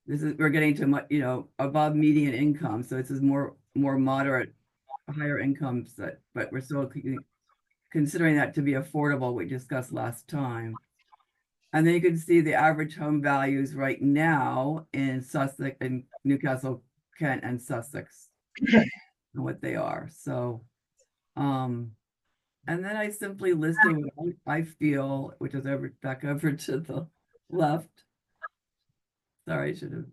we're getting to much, you know, above median income. So this is more moderate, higher incomes but we're still considering that to be affordable, we discussed last time. And then you can see the average home values right now in Sussex and Newcastle, Kent, and Sussex, and what they are. So, and then I simply listed what I feel, which is back over to the left. Sorry, I should have.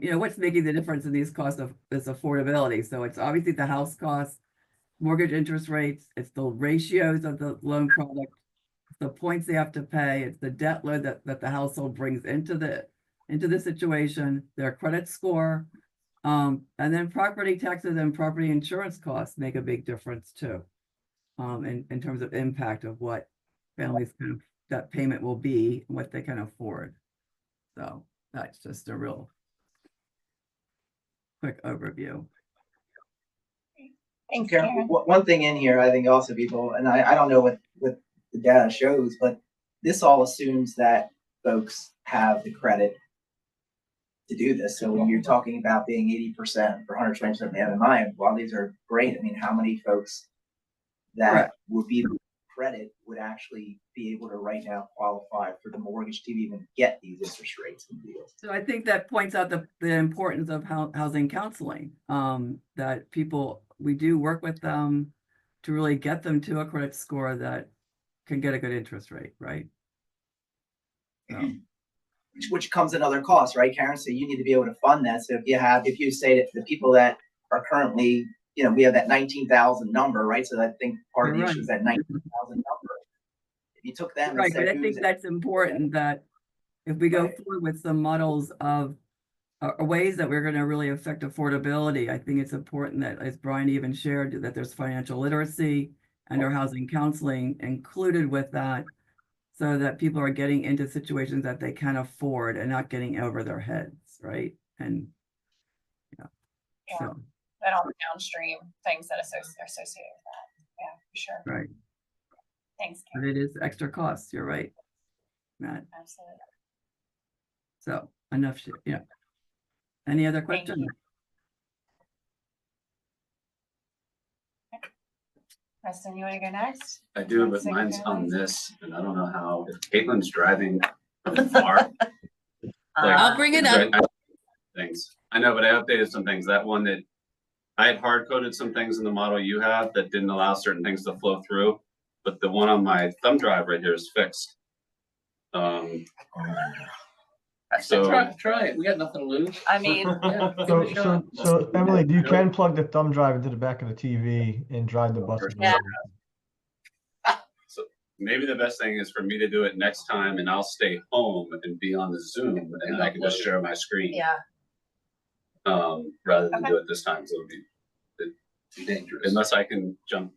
You know, what's making the difference in these costs of this affordability? So it's obviously the house costs, mortgage interest rates, it's the ratios of the loan product, the points they have to pay, it's the debt load that the household brings into the situation, their credit score, and then property taxes and property insurance costs make a big difference too, in terms of impact of what families that payment will be and what they can afford. So that's just a real quick overview. Thanks, Karen, Karen. one thing in here, I think also people, and I don't know what the data shows, but this all assumes that folks have the credit to do this. So when you're talking about being 80% for 120% of the MMI, while these are great, I mean, how many folks that would be credit would actually be able to right now qualify for the mortgage to even get these interest rates and deals? So I think that points out the importance of housing counseling, that we do work with them to really get them to a credit score that can get a good interest rate, right? So. Which comes at other costs, right, Karen? So you need to be able to fund that. So if you say that the people that are currently, you know, we have that 19,000 number, right? So I think part of the issue is that 19,000 number. If you took them, right, but I think that's important, that if we go forward with some models of ways that we're going to really affect affordability, I think it's important that, as Brian even shared, that there's financial literacy and or housing counseling included with that, so that people are getting into situations that they can afford and not getting over their heads, right? And yeah, so and all the downstream things that are associated with that. Yeah, for sure. right. Thanks, But Karen. it is extra costs. You're right, Matt. Absolutely. So enough shit. Yeah. Any other questions? Preston, you want to go next? I do, but mine's on this, and I don't know how, if Caitlin's driving far. I'll bring it up. Thanks. I know, but I updated some things. That one that I had hard coded some things in the model you have that didn't allow certain things to flow through, but the one on my thumb drive right here is fixed. So Try it. We got nothing to lose. I mean, Yeah, give it a shot. So Emily, you can plug the thumb drive into the back of the TV and drive the bus. Yeah. So maybe the best thing is for me to do it next time, and I'll stay home and be on the Zoom, and I can just share my screen. yeah. Rather than do it this time, so it'll be Dangerous. unless I can jump.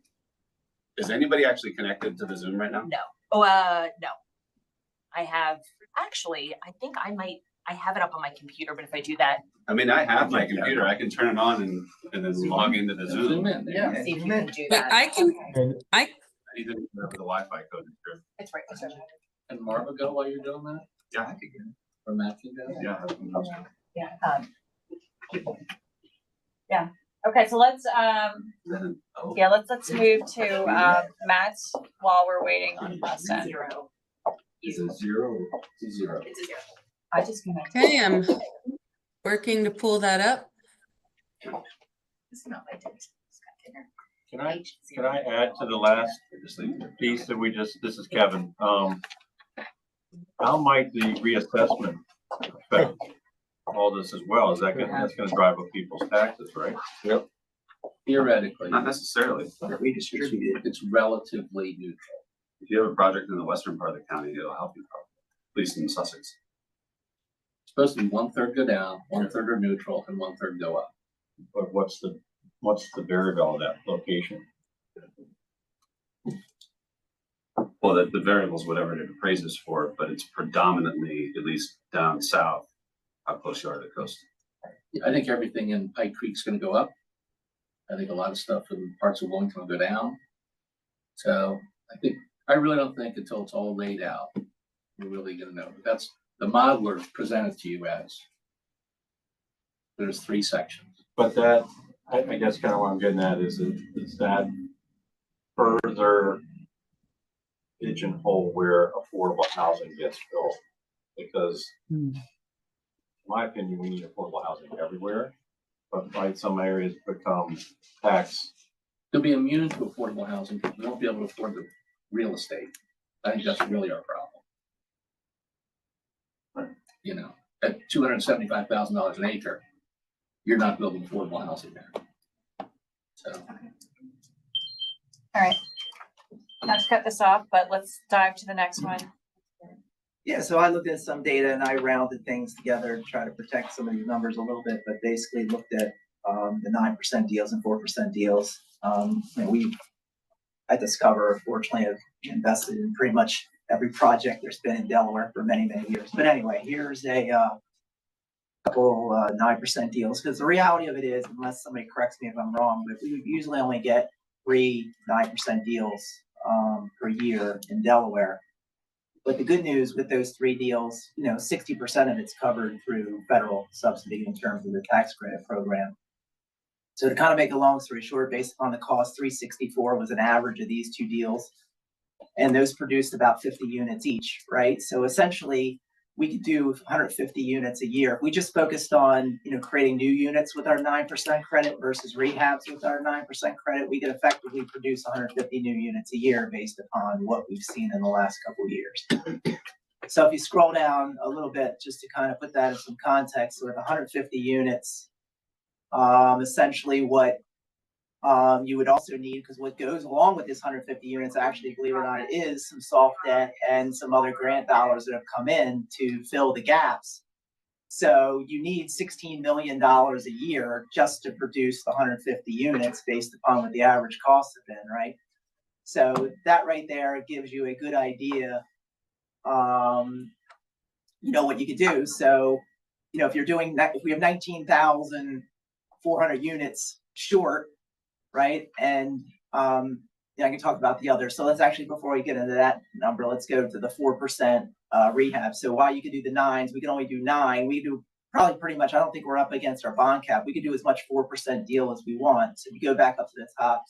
Is anybody actually connected to the Zoom right now? No. Oh, no. I have, actually, I think I have it up on my computer, but if I do that. I mean, I have my computer. I can turn it on and then log into the Zoom. Zoom in. Yeah. See if you can do But that. I can, I need to remember the Wi-Fi code. Sure. It's right. It's right. And Marva go while you're doing that? Yeah, I could go. Or Matt can go? Yeah. Yeah. Yeah. Okay, so let's Then, let's move to Matt's while we're waiting on Preston. Zero. Is it 0? It's 0. It's a 0. I just connected. okay, I'm working to pull that up. It's not my date. Can I add to the last piece that this is Kevin. How might the reassessment affect all this as well? Is that's gonna drive up people's taxes, right? Yep. Theoretically. Not necessarily. Redistributed. It's relatively neutral. If you have a project in the western part of the county, it'll help you probably, at least in Sussex. It's supposed to be 1/3 go down, 1/3 are neutral, and 1/3 go up. But what's the variable of that location? Well, the variables, whatever it appraises for, but it's predominantly, at least down south, how close you are to the coast. I think everything in Pike Creek's gonna go up. I think a lot of stuff in parts of Wellington will go down. So I really don't think until it's all laid out, we're really gonna know. But that's the modeler presented to you as. There's 3 sections. But that, I guess kind of what I'm getting at is that further pigeonhole where affordable housing gets built. Because in my opinion, we need affordable housing everywhere, but like some areas become tax. They'll be immune to affordable housing, but we won't be able to afford the real estate. I think that's really our problem. Right. You know, at $275,000 an acre, you're not building affordable housing there. So. All right. Not to cut this off, but let's dive to the next one. Yeah, so I looked at some data and I rounded things together to try to protect some of these numbers a little bit, but basically looked at the 9% deals and 4% deals. We at Discover, fortunately, have invested in pretty much every project there's been in Delaware for many, many years. But anyway, here's a couple 9% deals, because the reality of it is, unless somebody corrects me if I'm wrong, but we usually only get 3 9% deals per year in Delaware. But the good news with those 3 deals, 60% of it's covered through federal subsidy in terms of the tax credit program. So to kind of make a long story short, based upon the cost, 364 was an average of these 2 deals. And those produced about 50 units each, right? So essentially, we could do 150 units a year. If we just focused on, creating new units with our 9% credit versus rehabs with our 9% credit, we could effectively produce 150 new units a year based upon what we've seen in the last couple of years. So if you scroll down a little bit, just to kind of put that in some context, with 150 units, essentially what you would also need, because what goes along with this 150 units, actually, believe it or not, is some soft debt and some other grant dollars that have come in to fill the gaps. So you need $16 million a year just to produce the 150 units based upon what the average costs have been, right? So that right there gives you a good idea, what you could do. So, if you're doing that, if we have 19,400 units short, right? And I can talk about the others. So let's actually, before we get into that number, let's go to the 4% rehab. So while you could do the 9s, we can only do 9. We do probably pretty much, I don't think we're up against our bond cap. We could do as much 4% deal as we want. So if you go back up to the top,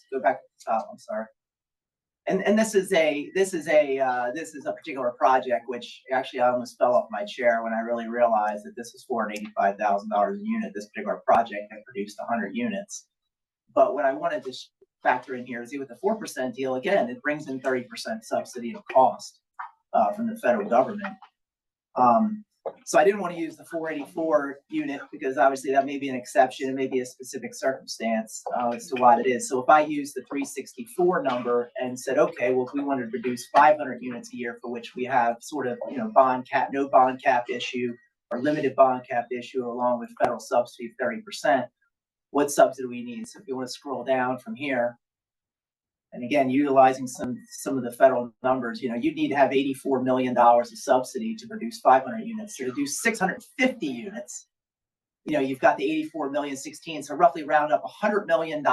I'm sorry. And this is a particular project, which actually I almost fell off my chair when I really realized that this was $485,000 a unit, this particular project that produced 100 units. But what I wanted to factor in here is with the 4% deal, again, it brings in 30% subsidy of cost from the federal government. So I didn't want to use the 484 unit because obviously that may be an exception, it may be a specific circumstance as to why it is. So if I use the 364 number and said, okay, well, if we wanted to produce 500 units a year for which we have sort of, bond cap, no bond cap issue or limited bond cap issue along with federal subsidy of 30%, what subsidy we need. So if you want to scroll down from here, and again, utilizing some of the federal numbers, you'd need to have $84 million of subsidy to produce 500 units. So to do 650 units, you've got the 84 million, 16, so roughly round up $100 million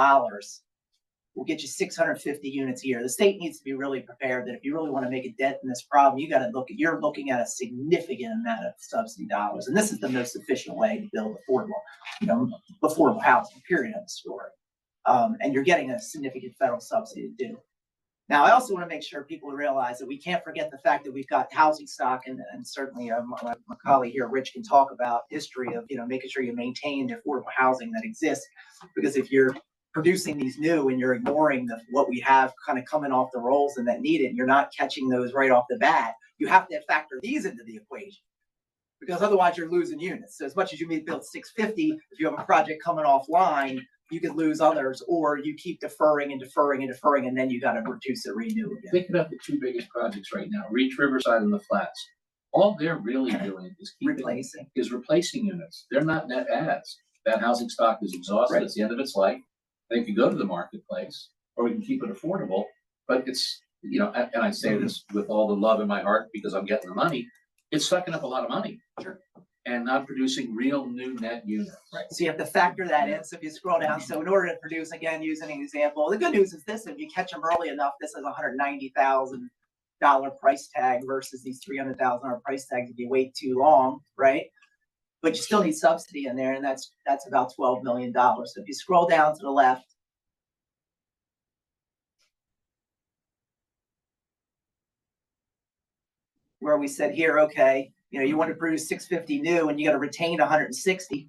will get you 650 units a year. The state needs to be really prepared that if you really want to make a dent in this problem, you're looking at a significant amount of subsidy dollars. And this is the most efficient way to build affordable housing, period, of the story. And you're getting a significant federal subsidy to do. Now, I also want to make sure people realize that we can't forget the fact that we've got housing stock, and certainly my colleague here, Rich, can talk about history of making sure you maintain the affordable housing that exists. Because if you're producing these new and you're ignoring what we have kind of coming off the rolls and that need it, you're not catching those right off the bat. You have to factor these into the equation, because otherwise you're losing units. So as much as you may build 650, if you have a project coming offline, you could lose others, or you keep deferring and deferring and deferring, and then you got to reduce it, renew again. Think about the 2 biggest projects right now, Reach Riverside and the Flats. All they're really doing is replacing units. They're not net adds. That housing stock is exhausted. It's the end of its life. They can go to the marketplace, or we can keep it affordable, but it's you know, and I say this with all the love in my heart because I'm getting the money, it's sucking up a lot of money. Sure. And not producing real new net units. Right. So you have to factor that in. So if you scroll down, so in order to produce, again, using an example, the good news is this: if you catch them early enough, this is $190,000 price tag versus these $300,000 price tags if you wait too long, right? But you still need subsidy in there, and that's about $12 million. So if you scroll down to the left, where we said here, okay, you know, you want to produce 650 new, and you got to retain 160,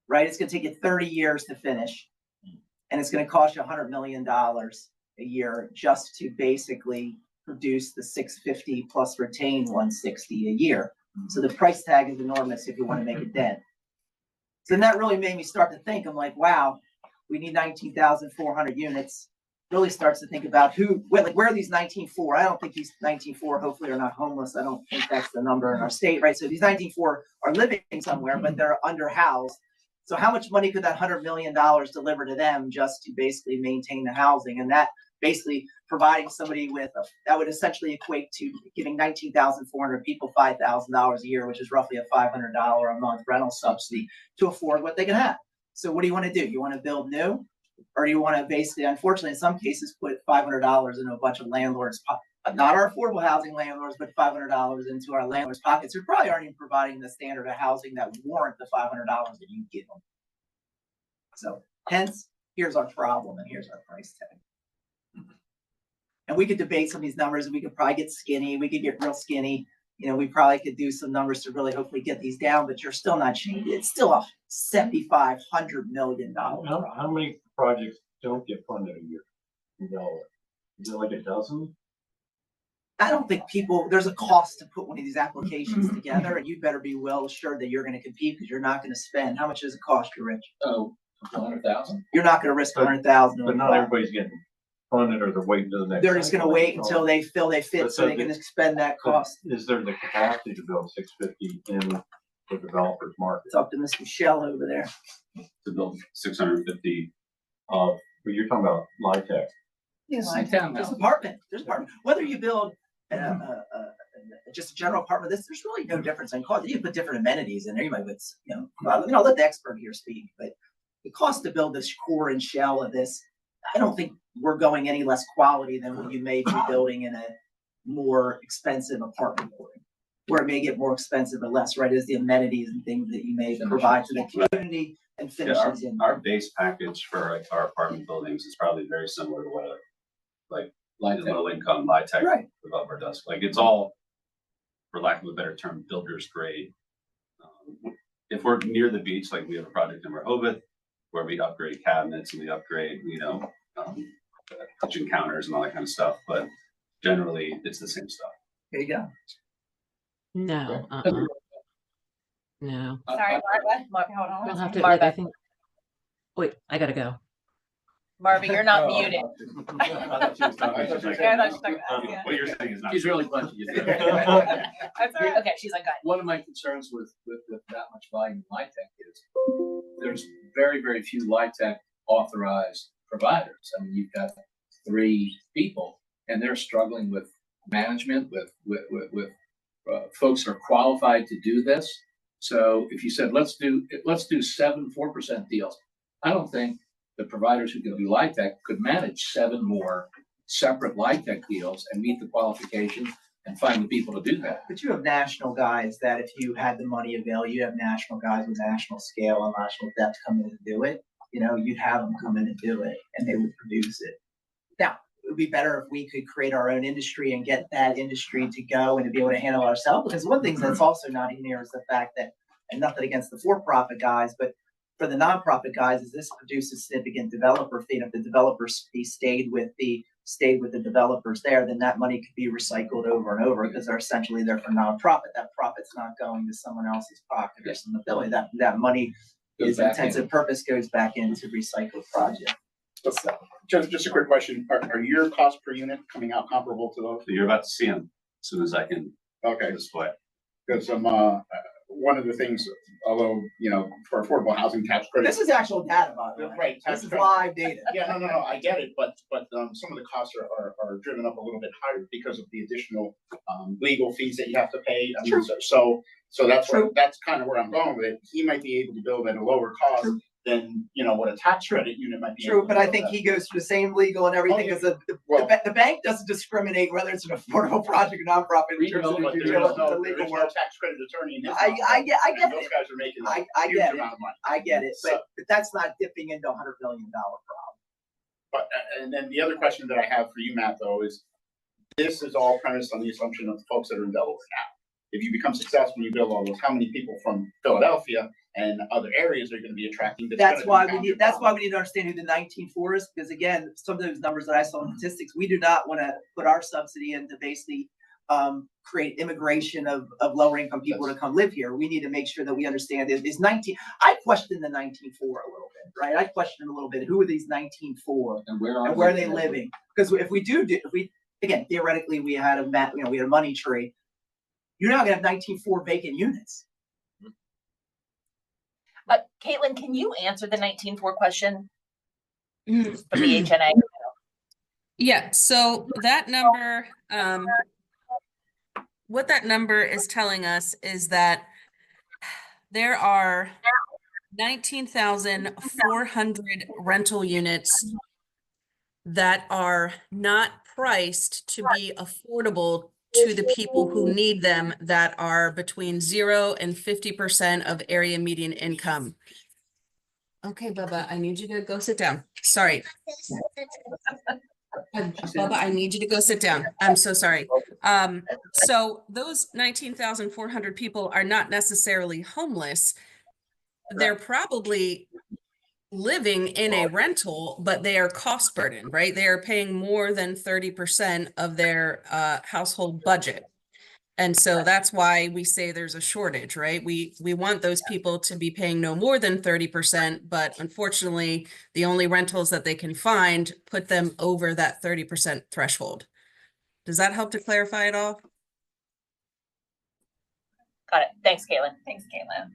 right? It's going to take you 30 years to finish, and it's going to cost you $100 million a year just to basically produce the 650 plus retain 160 a year. So the price tag is enormous if you want to make a dent. So then that really made me start to think. I'm like, wow, we need 19,400 units. Really starts to think about where are these 19.4? I don't think these 19.4 hopefully are not homeless. I don't think that's the number in our state, right? So these 19.4 are living somewhere, but they're underhoused. So how much money could that $100 million deliver to them just to basically maintain the housing? And that basically providing somebody with that would essentially equate to giving 19,400 people $5,000 a year, which is roughly a $500 a month rental subsidy to afford what they can have. So what do you want to do? You want to build new? Or do you want to basically, unfortunately, in some cases, put $500 into a bunch of landlords, not our affordable housing landlords, but $500 into our landlords' pockets who probably aren't even providing the standard of housing that would warrant the $500 that you give them. So hence, here's our problem and here's our price tag. And we could debate some of these numbers, and we could probably get skinny. We could get real skinny. You know, we probably could do some numbers to really hopefully get these down, but you're still not changing. It's still a $7,500 million. How many projects don't get funded a year? Is it like a dozen? I don't think there's a cost to put one of these applications together, and you better be well assured that you're going to compete because you're not going to spend. How much does it cost you, Rich? Oh, 100,000. You're not going to risk 100,000. But not everybody's getting funded, or they're waiting to the next. They're just going to wait until they feel they fit, so they can expend that cost. Is there the capacity to build 650 in the developer's market? It's up to Mr. Shell over there. To build 650. But you're talking about LIHTC. Yes, there's apartment. Whether you build just a general apartment, there's really no difference in cost. You can put different amenities in there. You might put, I'll let the expert here speak, but the cost to build this core and shell of this, I don't think we're going any less quality than what you may be building in a more expensive apartment building, where it may get more expensive or less, right? Is the amenities and things that you may provide to the community and finishes in. Our base package for our apartment buildings is probably very similar to what a low income LIHTC developer does. Like, it's all, for lack of a better term, builder's grade. If we're near the beach, like we have a project in Rehoboth where we upgrade cabinets and we upgrade, kitchen counters and all that kind of stuff. But generally, it's the same stuff. There you go. No. No. Sorry, Marva. Hold on. We'll have to. Marva. I think. Wait, I gotta go. Marva, you're not muted. I thought she was talking. She's like, Yeah, I thought she was talking about us, yeah. what you're saying is not. She's really punchy. That's all right. Okay, she's like, good. One of my concerns with that much volume in LIHTC is there's very, very few LIHTC authorized providers. I mean, you've got 3 people, and they're struggling with management, with folks that are qualified to do this. So if you said let's do 7 4% deals, I don't think the providers who can do LIHTC could manage 7 more separate LIHTC deals and meet the qualifications and find the people to do that. But you have national guys that if you had the money available, you have national guys with national scale and national depth come in and do it. You'd have them come in and do it, and they would produce it. Now, it would be better if we could create our own industry and get that industry to go and to be able to handle it ourselves. Because one thing that's also not in there is the fact that, and nothing against the for-profit guys, but for the nonprofit guys, is this produces significant developer fee. And if the developers fee stayed with the developers there, then that money could be recycled over and over because they're essentially there for nonprofit. That profit's not going to someone else's pocket or some ability. That money is intensive purpose goes back into recycled project. So, just a quick question. Are your costs per unit coming out comparable to those? So you're about to see them as soon as I can Okay. display. Because one of the things, although, you know, for affordable housing tax credit. This is actual data, by the way. Right, tax This is credit. live data. Yeah, no, I get it, but some of the costs are driven up a little bit higher because of the additional legal fees that you have to pay. I mean, True. so that's True. that's kind of where I'm going with it. He might be able to build at a lower cost True. than, you know, what a tax credit unit might be. True, able to but I build think at. he goes through the same legal and everything, Oh, because well- the bank doesn't discriminate whether it's an affordable project or nonprofit in terms of But the there is legal no work. tax credit attorney in his I nonprofit, get and those it. guys are making I a huge get it. amount of money. I get it, So- but that's not dipping into $100 million problem. But, and then the other question that I have for you, Matt, though, is this is all premised on the assumption of the folks that are in Delaware now. If you become successful, you build all those, how many people from Philadelphia and other areas are gonna be attracting? That's why we need to understand who the 19.4 is, because again, some of those numbers that I saw in statistics, we do not want to put our subsidy in to basically create immigration of lower income people to come live here. We need to make sure that we understand is 19. I question the 19.4 a little bit, right? I question a little bit, who are these 19.4 And where are they living? Because if we again, theoretically, we had a money tree, you're now gonna have 19.4 vacant units. Caitlin, can you answer the 19.4 question from the HNA? Yeah, so that number, what that number is telling us is that there are 19,400 rental units that are not priced to be affordable to the people who need them, that are between 0 and 50% of area median income. Okay, Bubba, I need you to go sit down. Sorry. Bubba, I need you to go sit down. I'm so sorry. So those 19,400 people are not necessarily homeless. They're probably living in a rental, but they are cost burdened, right? They are paying more than 30% of their household budget. And so that's why we say there's a shortage, right? We want those people to be paying no more than 30%, but unfortunately, the only rentals that they can find put them over that 30% threshold. Does that help to clarify it all? Got it. Thanks, Caitlin. Thanks, Caitlin.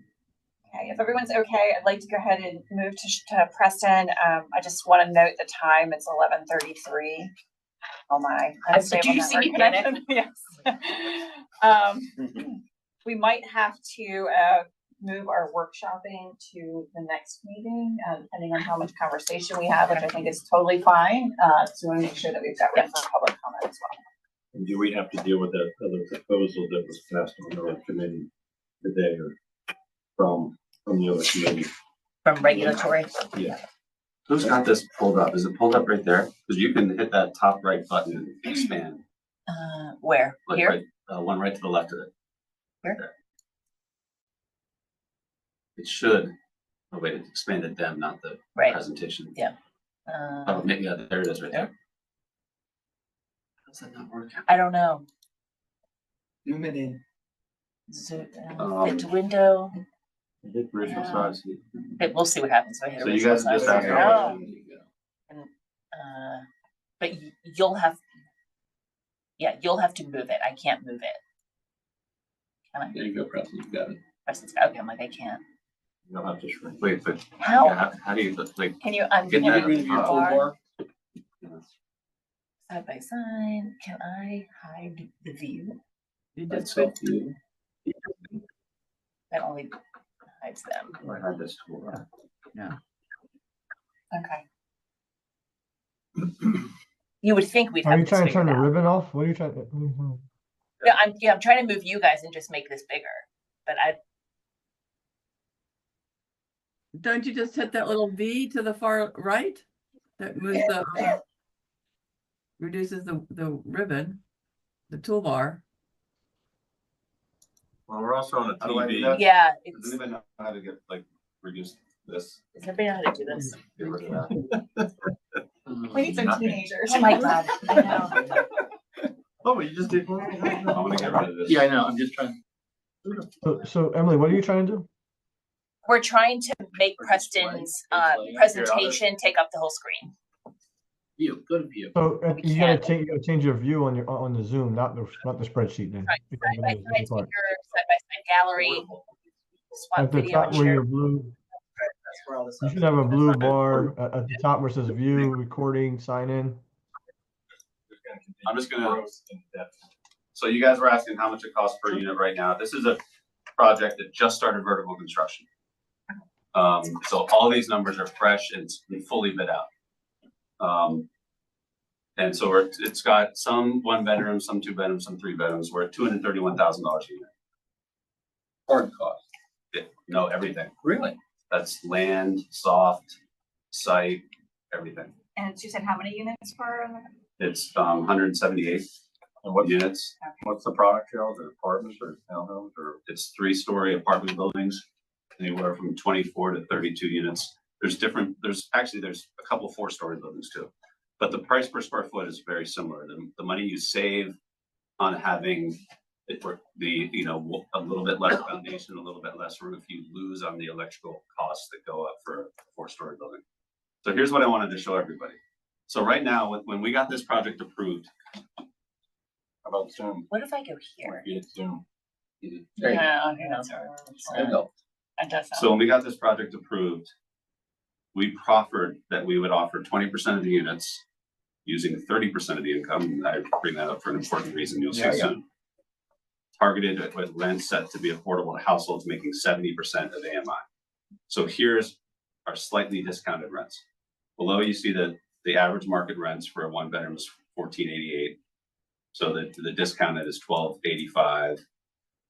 Okay, if everyone's okay, I'd like to go ahead and move to Preston. I just want to note the time. It's 11:33. Oh my! Do you see me panic? Yes. We might have to move our workshopping to the next meeting, depending on how much conversation we have, which I think is totally fine. So we want to make sure that we've got room for public comment as well. And do we have to deal with that other proposal that was passed on our committee today, or from the other committee? From regulatory? Yeah. Who's got this pulled up? Is it pulled up right there? Because you can hit that top right button and expand. Where? Like Here? right, one right to the left of it. Here? There. It should. Oh wait, it expanded them, not the Right. presentation. Yeah. Oh, maybe, yeah, there it is right there. How's that not working? I don't know. Zoom it in. Fit to window. I think original size. But we'll see what happens. If I hit So you original guys size. just asked Oh. our And, but you'll have to move it. I can't move it. Can I? There you go, Preston, you got it. Preston's got- Okay, I'm like, I can't. You'll have to shrink. Wait, but How? yeah, how do you like? Can you Get undo that the up. bar? Side by side, can I hide the view? That's up to you. That only hides them. I had this tool. Okay. You would think we'd Are have you this trying to turn figured the out. ribbon off? What are you trying to? Yeah, I'm trying to move you guys and just make this bigger, but Don't you just hit that little V to the far right? That moves the, reduces the ribbon, the toolbar. Well, we're also on a How do I do TV. that? yeah, Does it's, anybody know how to get reduce this? does everybody know how to do this? Get rid of that? We need some Nothing. teenagers. Oh my God, I know. Oh, but you just did. I'm gonna get rid of this. Yeah, I know, I'm just trying. So Emily, what are you trying to do? We're trying to make Preston's presentation take up the whole screen. View, go to view. So We you can't. gotta change your view on the Zoom, not the spreadsheet then. Right. You gotta Side do by this side part. figure, side by side gallery. SWAT At the video top and where share. your blue, That's where all this. you should have a blue bar at the top where it says view, recording, sign in. I'm just gonna, so you guys were asking how much it costs per unit right now. This is a project that just started vertical construction. So all these numbers are fresh and fully bid out. And so it's got some 1 bedroom, some 2 bedrooms, some 3 bedrooms. We're at $231,000 a unit. Hard cost. Yeah, no, everything. Really? That's land, soft, site, everything. And you said how many units per? It's 178 And what units. what's the product, Joe? The apartments or townhomes or? It's 3-story apartment buildings, anywhere from 24 to 32 units. There's a couple 4-story buildings too. But the price per square foot is very similar. The money you save on having it for the, a little bit less foundation, a little bit less roof, you lose on the electrical costs that go up for a 4-story building. So here's what I wanted to show everybody. So right now, when we got this project approved, How about Zoom? What if I go here? Get Zoom. There you Yeah, go. that does so when we got this project approved, we proffered that we would offer 20% of the units using 30% of the income. I bring that up for an important reason you'll see soon. Targeted with rents set to be affordable to households making 70% of AMI. So here's our slightly discounted rents. Below you see that the average market rents for a 1 bedroom is $1,488. So the discounted is $1,285.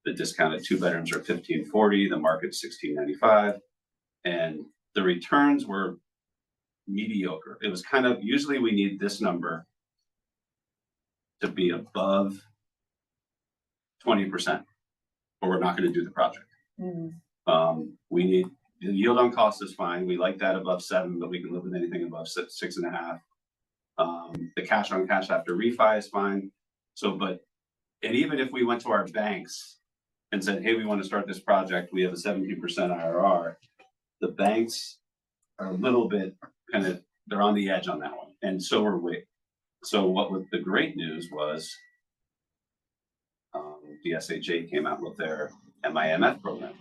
The discounted 2 bedrooms are $1,540. The market's $1,695. And the returns were mediocre. It was kind of, usually we need this number to be above 20%, or we're not going to do the project. We need, the yield on cost is fine. We like that above 7, but we can live with anything above 6.5. The cash on cash after refi is fine. So, and even if we went to our banks and said, hey, we want to start this project, we have a 17% IRR, the banks are a little bit they're on the edge on that one. And so are we. So what was the great news was DSHA came out with their MIMF program.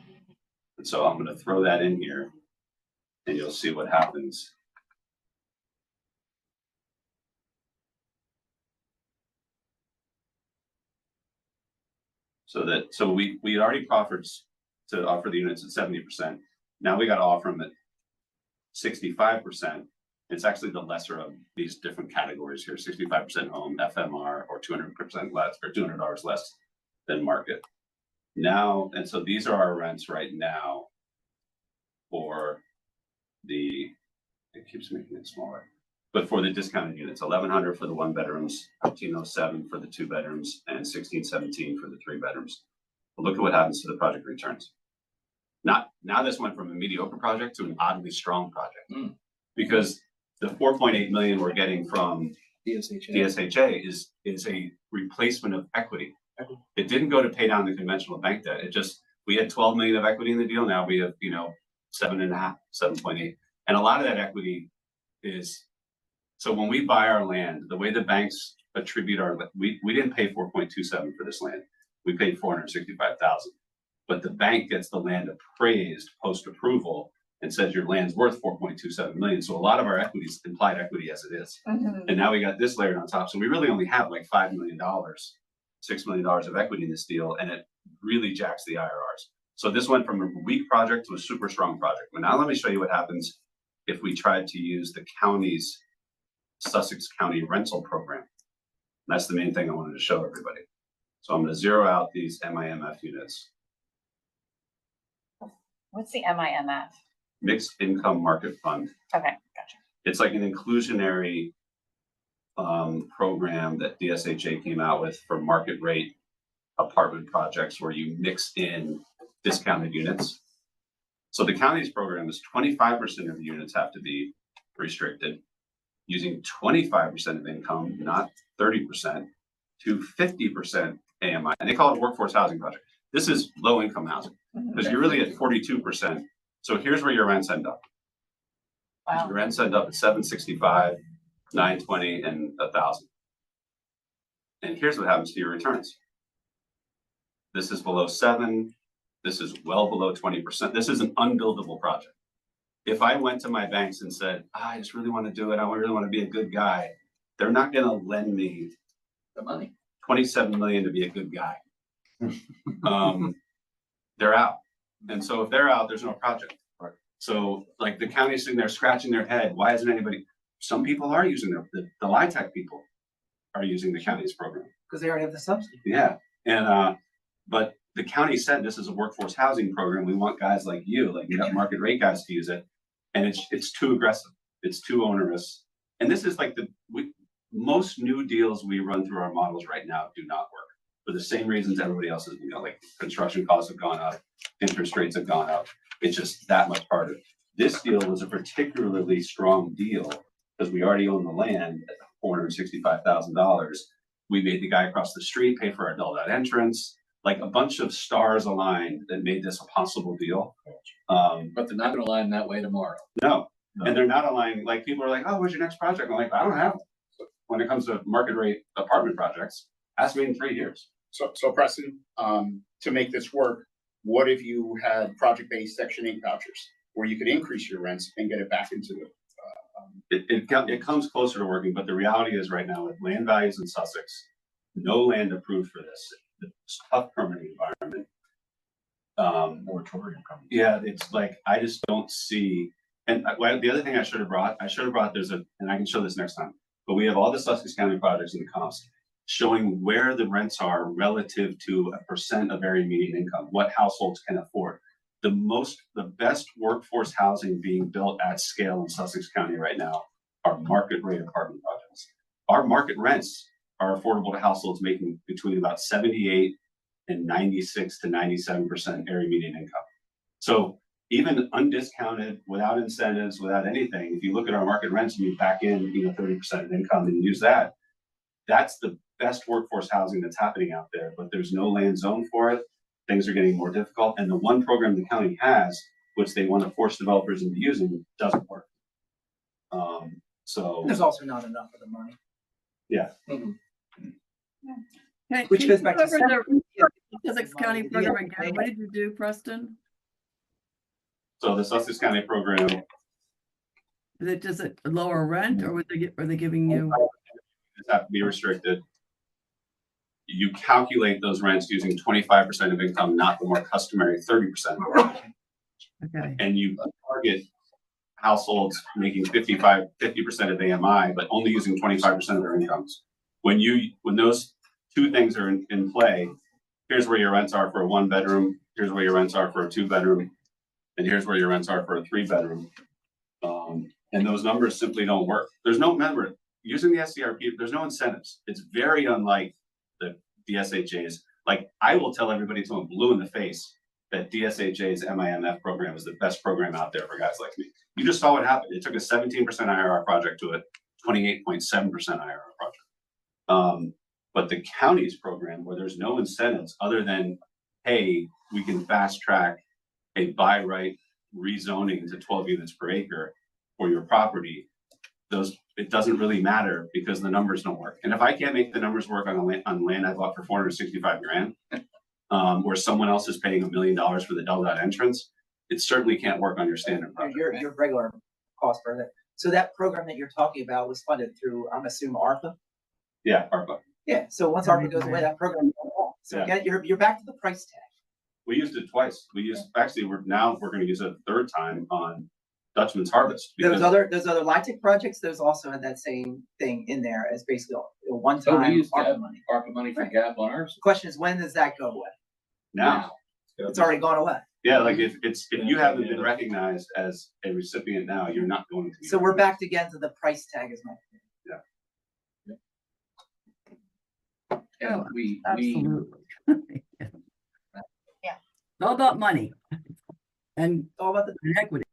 And so I'm going to throw that in here and you'll see what happens. So we already proffered to offer the units at 70%. Now we got to offer them at 65%. It's actually the lesser of these different categories here: 65% home, FMR, or 200% less, or $200 less than market. Now, and so these are our rents right now for the, it keeps making it smaller, but for the discounted units, $1,100 for the 1 bedrooms, $1,507 for the 2 bedrooms, and $1,617 for the 3 bedrooms. But look at what happens to the project returns. Now this went from a mediocre project to an oddly strong project, because the 4.8 million we're getting from DSHA is a replacement of equity. It didn't go to pay down the conventional bank debt. We had 12 million of equity in the deal. Now we have 7.5, 7.8, and a lot of that equity is. So when we buy our land, the way the banks attribute we didn't pay 4.27 for this land. We paid 465,000. But the bank gets the land appraised post-approval and says your land's worth 4.27 million. So a lot of our equity is implied equity as it is. And now we got this layered on top. So we really only have like $5 million, $6 million of equity in this deal, and it really jacks the IRRs. So this went from a weak project to a super strong project. But now let me show you what happens if we tried to use the county's Sussex County rental program. And that's the main thing I wanted to show everybody. So I'm going to zero out these MIMF units. What's the MIMF? Mixed Income Market Fund. Okay, gotcha. It's like an inclusionary program that DSHA came out with for market rate apartment projects where you mix in discounted units. So the county's program is 25% of the units have to be restricted, using 25% of income, not 30%, to 50% AMI. And they call it a workforce housing project. This is low income housing because you're really at 42%. So here's where your rents end up. Wow. Your rents end up at 765, 920, and 1,000. And here's what happens to your returns. This is below 7. This is well below 20%. This is an unbuildable project. If I went to my banks and said, I just really want to do it, I really want to be a good guy, they're not going to lend me The money. 27 million to be a good guy. They're out. And so if they're out, there's no project. Right. So like the county's sitting there scratching their head. Why isn't anybody? Some people are using the LIHTC people are using the county's program. Because they already have the subsidy. Yeah. And, but the county said this is a workforce housing program. We want guys like you got market rate guys to use it. And it's too aggressive. It's too onerous. And this is like most new deals we run through our models right now do not work for the same reasons everybody else is, like construction costs have gone up, interest rates have gone up. It's just that much harder. This deal was a particularly strong deal because we already own the land at $465,000. We made the guy across the street pay for our adult entrance, like a bunch of stars aligned that made this a possible deal. But they're not gonna align that way tomorrow. No, and they're not aligned. Like people are like, oh, what's your next project? I'm like, I don't have it. When it comes to market rate apartment projects, ask me in 3 years. So Preston, to make this work, what if you had project-based Section 8 vouchers where you could increase your rents and get it back into the It comes closer to working, but the reality is right now with land values in Sussex, no land approved for this. It's a tough permitting environment. Moratorium coming. Yeah, it's like, I just don't see, and the other thing I should have brought, and I can show this next time, but we have all the Sussex County projects in the comps showing where the rents are relative to a percent of area median income, what households can afford. The best workforce housing being built at scale in Sussex County right now are market rate apartment projects. Our market rents are affordable to households making between about 78 and 96 to 97% area median income. So even undiscounted, without incentives, without anything, if you look at our market rents and you back in 30% of income and use that, that's the best workforce housing that's happening out there, but there's no land zone for it. Things are getting more difficult. And the one program the county has, which they want to force developers into using, doesn't work. So There's also not enough of the money. Yeah. Okay, Which can goes you back to cover the Sussex County program again? What did you do, Preston? So the Sussex County program, Is it just a lower rent, or are they giving you? have to be restricted. You calculate those rents using 25% of income, not the more customary 30%. Okay. And you target households making 50% of AMI, but only using 25% of their incomes. When those two things are in play, here's where your rents are for a 1-bedroom, here's where your rents are for a 2-bedroom, and here's where your rents are for a 3-bedroom. And those numbers simply don't work. There's no member using the SCRP, there's no incentives. It's very unlike the DSHA's. Like, I will tell everybody till I'm blue in the face that DSHA's MIMF program is the best program out there for guys like me. You just saw what happened. It took a 17% IRR project to a 28.7% IRR project. But the county's program, where there's no incentives other than, hey, we can fast track a by right rezoning to 12 units per acre for your property, it doesn't really matter because the numbers don't work. And if I can't make the numbers work on land I bought for 465 grand, where someone else is paying $1 million for the double dot entrance, it certainly can't work on your standard project. Your regular cost per that. So that program that you're talking about was funded through, I'm assuming, ARPA? Yeah, ARPA. Yeah, so once ARPA goes away, that program goes off. So Yeah. you're back to the price tag. We used it twice. We're going to use it a 3rd time on Dutchman's Harvest. Those other LIHTC projects, those also had that same thing in there as basically a one So we time used ARPA money. ARPA money for gap on ours. The question is, when does that go away? Now. It's already gone away. Yeah, like if you haven't been recognized as a recipient now, you're not going to be. So we're back again to the price tag as much. And Absolutely. Yeah. It's all about money and It's all about the equity.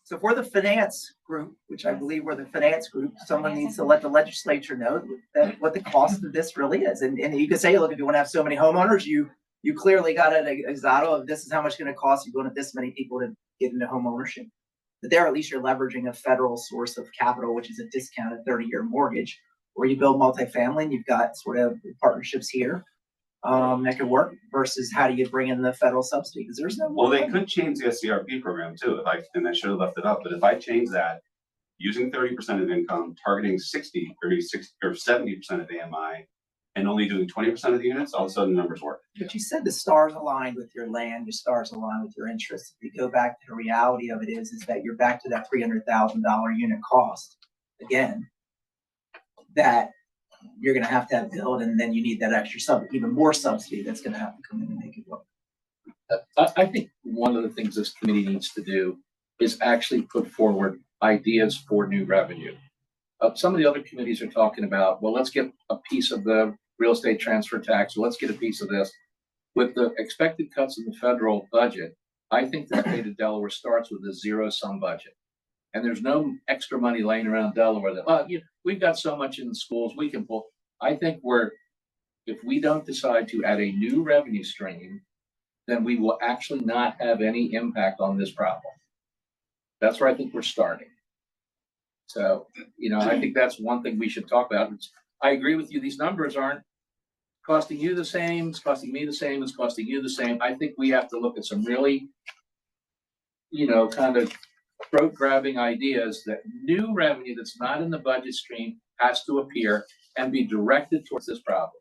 So for the finance group, which I believe we're the finance group, someone needs to let the legislature know that what the cost of this really is. And you could say, look, if you want to have so many homeowners, you clearly got an example of this is how much it's going to cost you going to this many people to get into home ownership. But there, at least you're leveraging a federal source of capital, which is a discounted 30-year mortgage, where you build multifamily and you've got sort of partnerships here. that could work versus how do you bring in the federal subsidy? Because there's no. Well, they could change the SCRP program too, and I should have left it up, but if I change that, using 30% of income, targeting 60 or 70% of AMI, and only doing 20% of the units, all of a sudden numbers work. But you said the stars aligned with your land, your stars aligned with your interests. If you go back to the reality of it is that you're back to that $300,000 unit cost again, that you're going to have build, and then you need that extra even more subsidy that's going to have to come in and make it work. I think one of the things this committee needs to do is actually put forward ideas for new revenue. Some of the other committees are talking about, well, let's get a piece of the real estate transfer tax, or let's get a piece of this. With the expected cuts in the federal budget, I think the state of Delaware starts with a zero-sum budget. And there's no extra money laying around Delaware that, we've got so much in the schools, we can pull. I think if we don't decide to add a new revenue stream, then we will actually not have any impact on this problem. That's where I think we're starting. So, I think that's one thing we should talk about. I agree with you. These numbers aren't costing you the same. It's costing me the same. It's costing you the same. I think we have to look at some really, kind of throat grabbing ideas that new revenue that's not in the budget stream has to appear and be directed towards this problem.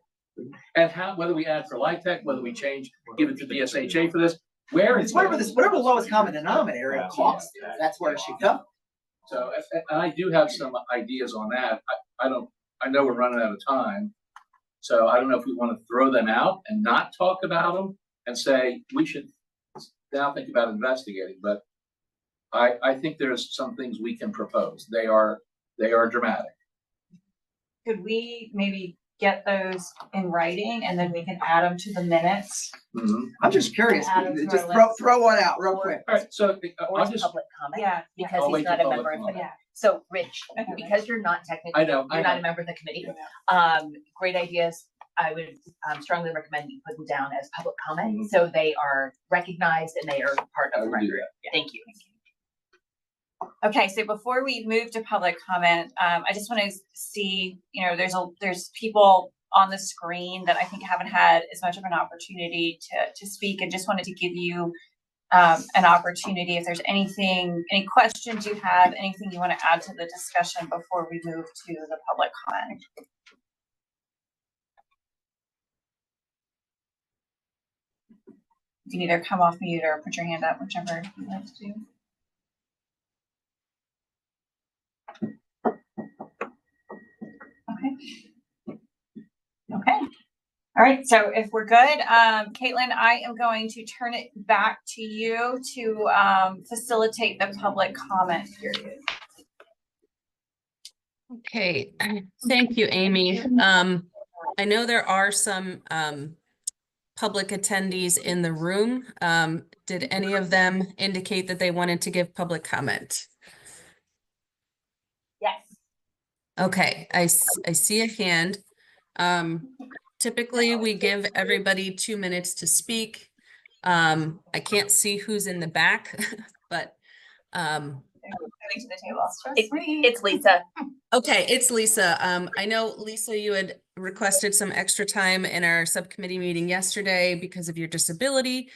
And whether we add for LIHTC, whether we give it to the SHA for this, whatever the lowest common denominator it costs, that's where it should go. So, and I do have some ideas on that. I know we're running out of time. So I don't know if we want to throw them out and not talk about them and say we should now think about investigating. But I think there's some things we can propose. They are dramatic. Could we maybe get those in writing and then we can add them to the minutes? Mm-hmm. I'm just curious. Just throw one out real quick. All right. So Or I'll just. public comment. Yeah. Because I'll wait he's not till a public member of the, comment. so Rich, because you're not technically, I know. you're not a member of the committee. Great ideas. I would strongly recommend you put them down as public comment, so they are recognized and they are part of the record. Thank you. Okay, so before we move to public comment, I just want to see, there's people on the screen that I think haven't had as much of an opportunity to speak, and just wanted to give you an opportunity if there's any questions you have, anything you want to add to the discussion before we move to the public comment. You can either come off mute or put your hand up, whichever you like to do. Okay. All right. So if we're good, Caitlin, I am going to turn it back to you to facilitate the public comment period. Okay, thank you, Amy. I know there are some public attendees in the room. Did any of them indicate that they wanted to give public comment? Yes. Okay, I see a hand. Typically, we give everybody 2 minutes to speak. I can't see who's in the back, but Coming to the table. It's Lisa. okay, it's Lisa. I know, Lisa, you had requested some extra time in our subcommittee meeting yesterday because of your disability.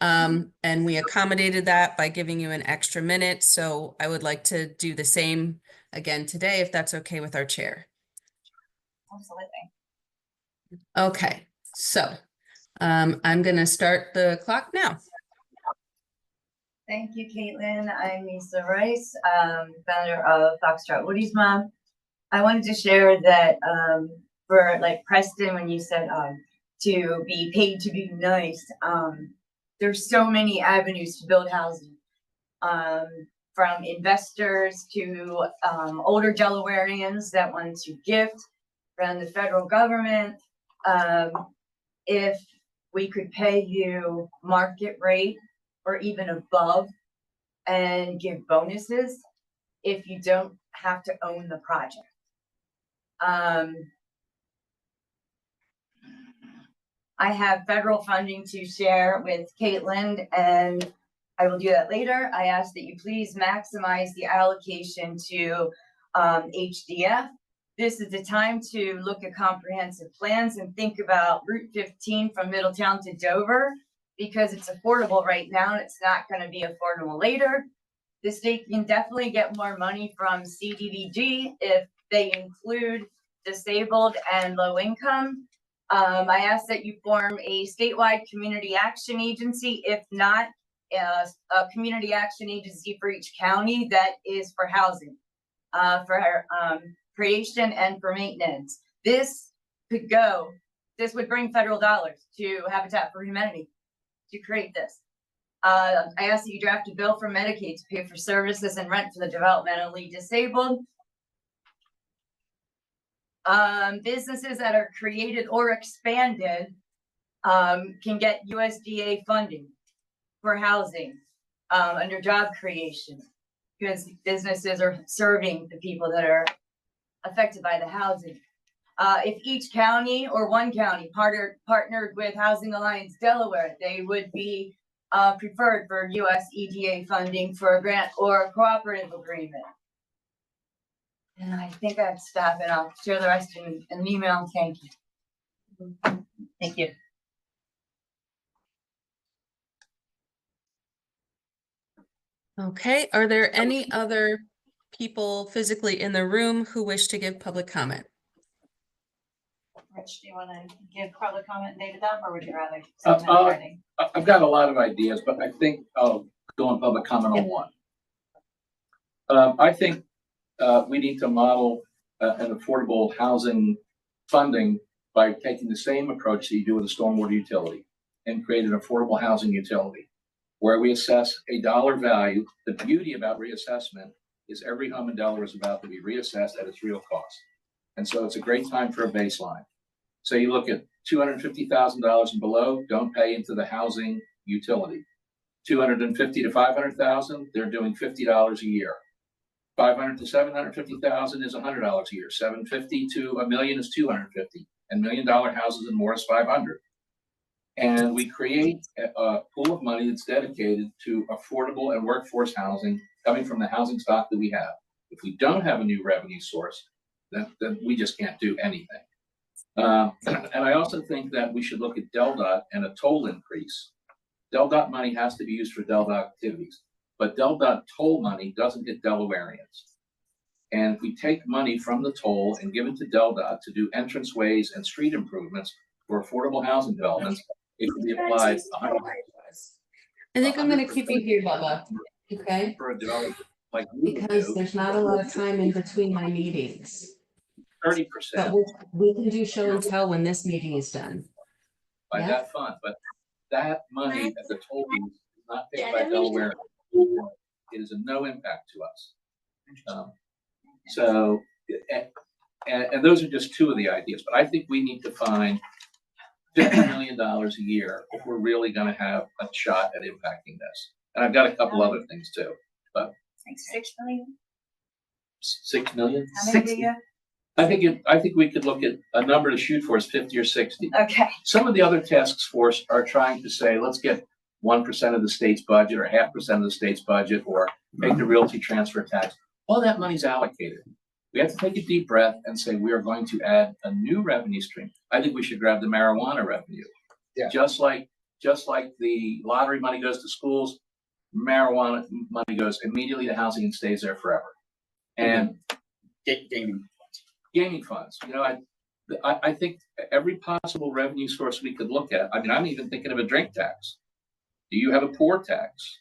And we accommodated that by giving you an extra minute. So I would like to do the same again today, if that's okay with our chair. Absolutely. Okay, so I'm going to start the clock now. Thank you, Caitlin. I'm Lisa Rice, founder of Foxtrot Woody's Mom. I wanted to share that for like Preston, when you said to be paid to be nice, there's so many avenues to build housing, from investors to older Delawareans that want to gift from the federal government. If we could pay you market rate or even above and give bonuses if you don't have to own the project. I have federal funding to share with Caitlin, and I will do that later. I ask that you please maximize the allocation to HDF this is the time to look at comprehensive plans and think about Route 15 from Middletown to Dover, because it's affordable right now and it's not going to be affordable later. The state can definitely get more money from CDBG if they include disabled and low income. I ask that you form a statewide community action agency, if not a community action agency for each county that is for housing, for creation and for maintenance. This would bring federal dollars to Habitat for Humanity to create this. I ask that you draft a bill for Medicaid to pay for services and rent for the developmentally disabled. Businesses that are created or expanded can get USDA funding for housing under job creation, because businesses are serving the people that are affected by the housing. If each county or one county partnered with Housing Alliance Delaware, they would be preferred for US EDA funding for a grant or a cooperative agreement. And I think I've stopped, and I'll share the rest in an email. Thank you. Thank you. Okay, are there any other people physically in the room who wish to give public comment? Rich, do you want to give public comment and date them, or would you rather? send them in writing? I've got a lot of ideas, but I think I'll go on public comment on one. I think we need to model an affordable housing funding by taking the same approach that you do with a stormwater utility and create an affordable housing utility where we assess a dollar value. The beauty about reassessment is every home in Delaware is about to be reassessed at its real cost. And so it's a great time for a baseline. So you look at $250,000 and below, don't pay into the housing utility. $250,000 to $500,000, they're doing $50 a year. $500,000 to $750,000 is $100 a year. $750,000 to $1 million is $250,000, and $1 million houses and more is $500,000. And we create a pool of money that's dedicated to affordable and workforce housing coming from the housing stock that we have. If we don't have a new revenue source, then we just can't do anything. And I also think that we should look at DelDOT and a toll increase. DelDOT money has to be used for DelDOT activities, but DelDOT toll money doesn't hit Delawareans. And if we take money from the toll and give it to DelDOT to do entranceways and street improvements for affordable housing developments, it can be applied 100%. I think I'm gonna keep you here, Bubba, okay? For a development like we would Because do, there's not a lot of time in between my meetings. 30% But we can do show and tell when this meeting is done. by Yeah. that fund, but that money at the toll booth is not paid by Delaware. It is a no impact to us. So, and those are just two of the ideas, but I think we need to find $50 million a year if we're really going to have a shot at impacting this. And I've got a couple other things too, but Like 6 million? 6 million. How many do you? I think we could look at a number to shoot for is 50 or 60. Okay. Some of the other task force are trying to say, let's get 1% of the state's budget or 0.5% of the state's budget, or make the realty transfer tax. All that money's allocated. We have to take a deep breath and say, we are going to add a new revenue stream. I think we should grab the marijuana revenue. Yeah. Just like the lottery money goes to schools, marijuana money goes immediately to housing and stays there forever. And gaming funds, you know, I think every possible revenue source we could look at. I mean, I'm even thinking of a drink tax. Do you have a pour tax?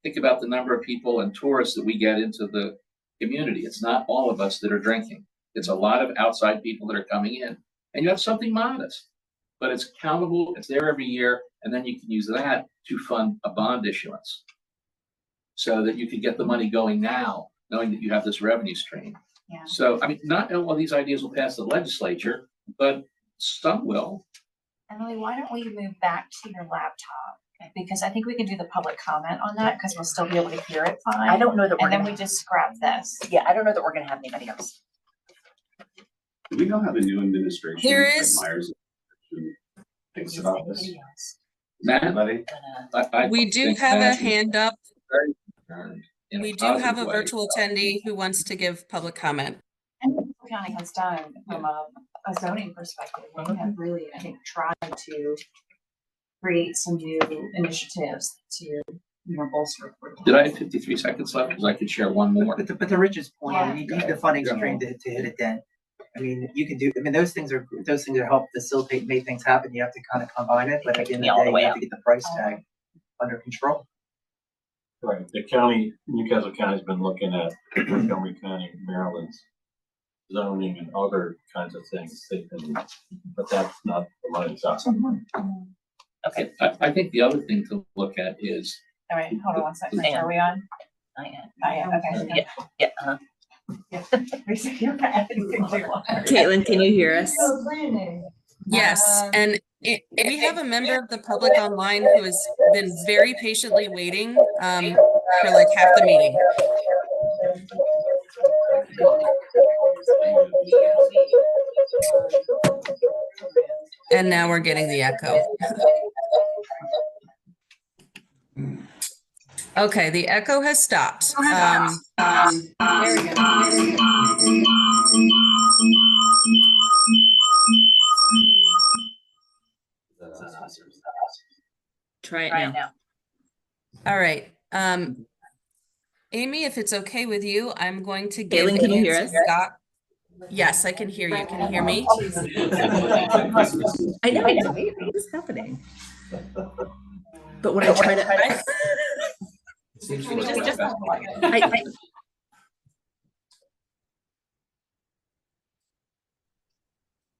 Think about the number of people and tourists that we get into the community. It's not all of us that are drinking. It's a lot of outside people that are coming in. And you have something modest, but it's countable. It's there every year. And then you can use that to fund a bond issuance so that you can get the money going now, knowing that you have this revenue stream. Yeah. So, I mean, not all these ideas will pass the legislature, but some will. Emily, why don't we move back to your laptop? Because I think we can do the public comment on that, because we'll still be able to hear it fine. I don't know that we're And then gonna, we just scrap this. yeah, I don't know that we're gonna have anybody else. Do we know how the new administration? Here like is- Myers thinks about this? Anybody else Matt, Anybody? gonna- We do think have a Matt is hand up. very concerned in We do have a positive way virtual attendee who wants to give public comment. Okay, County has done from a zoning perspective. We have really, I think, tried to create some new initiatives to, bolster. Did I have 53 seconds left? Because I could share one more. But to Rich's point, Yeah. you need the funding stream to hit it then. I mean, you can do, those things are help facilitate, make things happen. You have to kind of combine it, but at the end of the day, you have to get the price tag under control. Right, the county, Newcastle County's been looking at Montgomery County, Maryland's zoning and other kinds of things. But that's not the money's out. Okay. I think the other thing to look at is. All right, hold on one second. Are we on? Not yet. Not yet, okay. Yeah, uh-huh. Caitlin, can you hear us? Yes, and we have a member of the public online who has been very patiently waiting for like half the meeting. And now we're getting the echo. Okay, the echo has stopped. There we go. Try it Try now. it now. All right. Amy, if it's okay with you, I'm going to give Caitlin, can you hear Anson us? Scott. Yes, I can hear you. Can you hear me? I know. What is happening? But when I try to,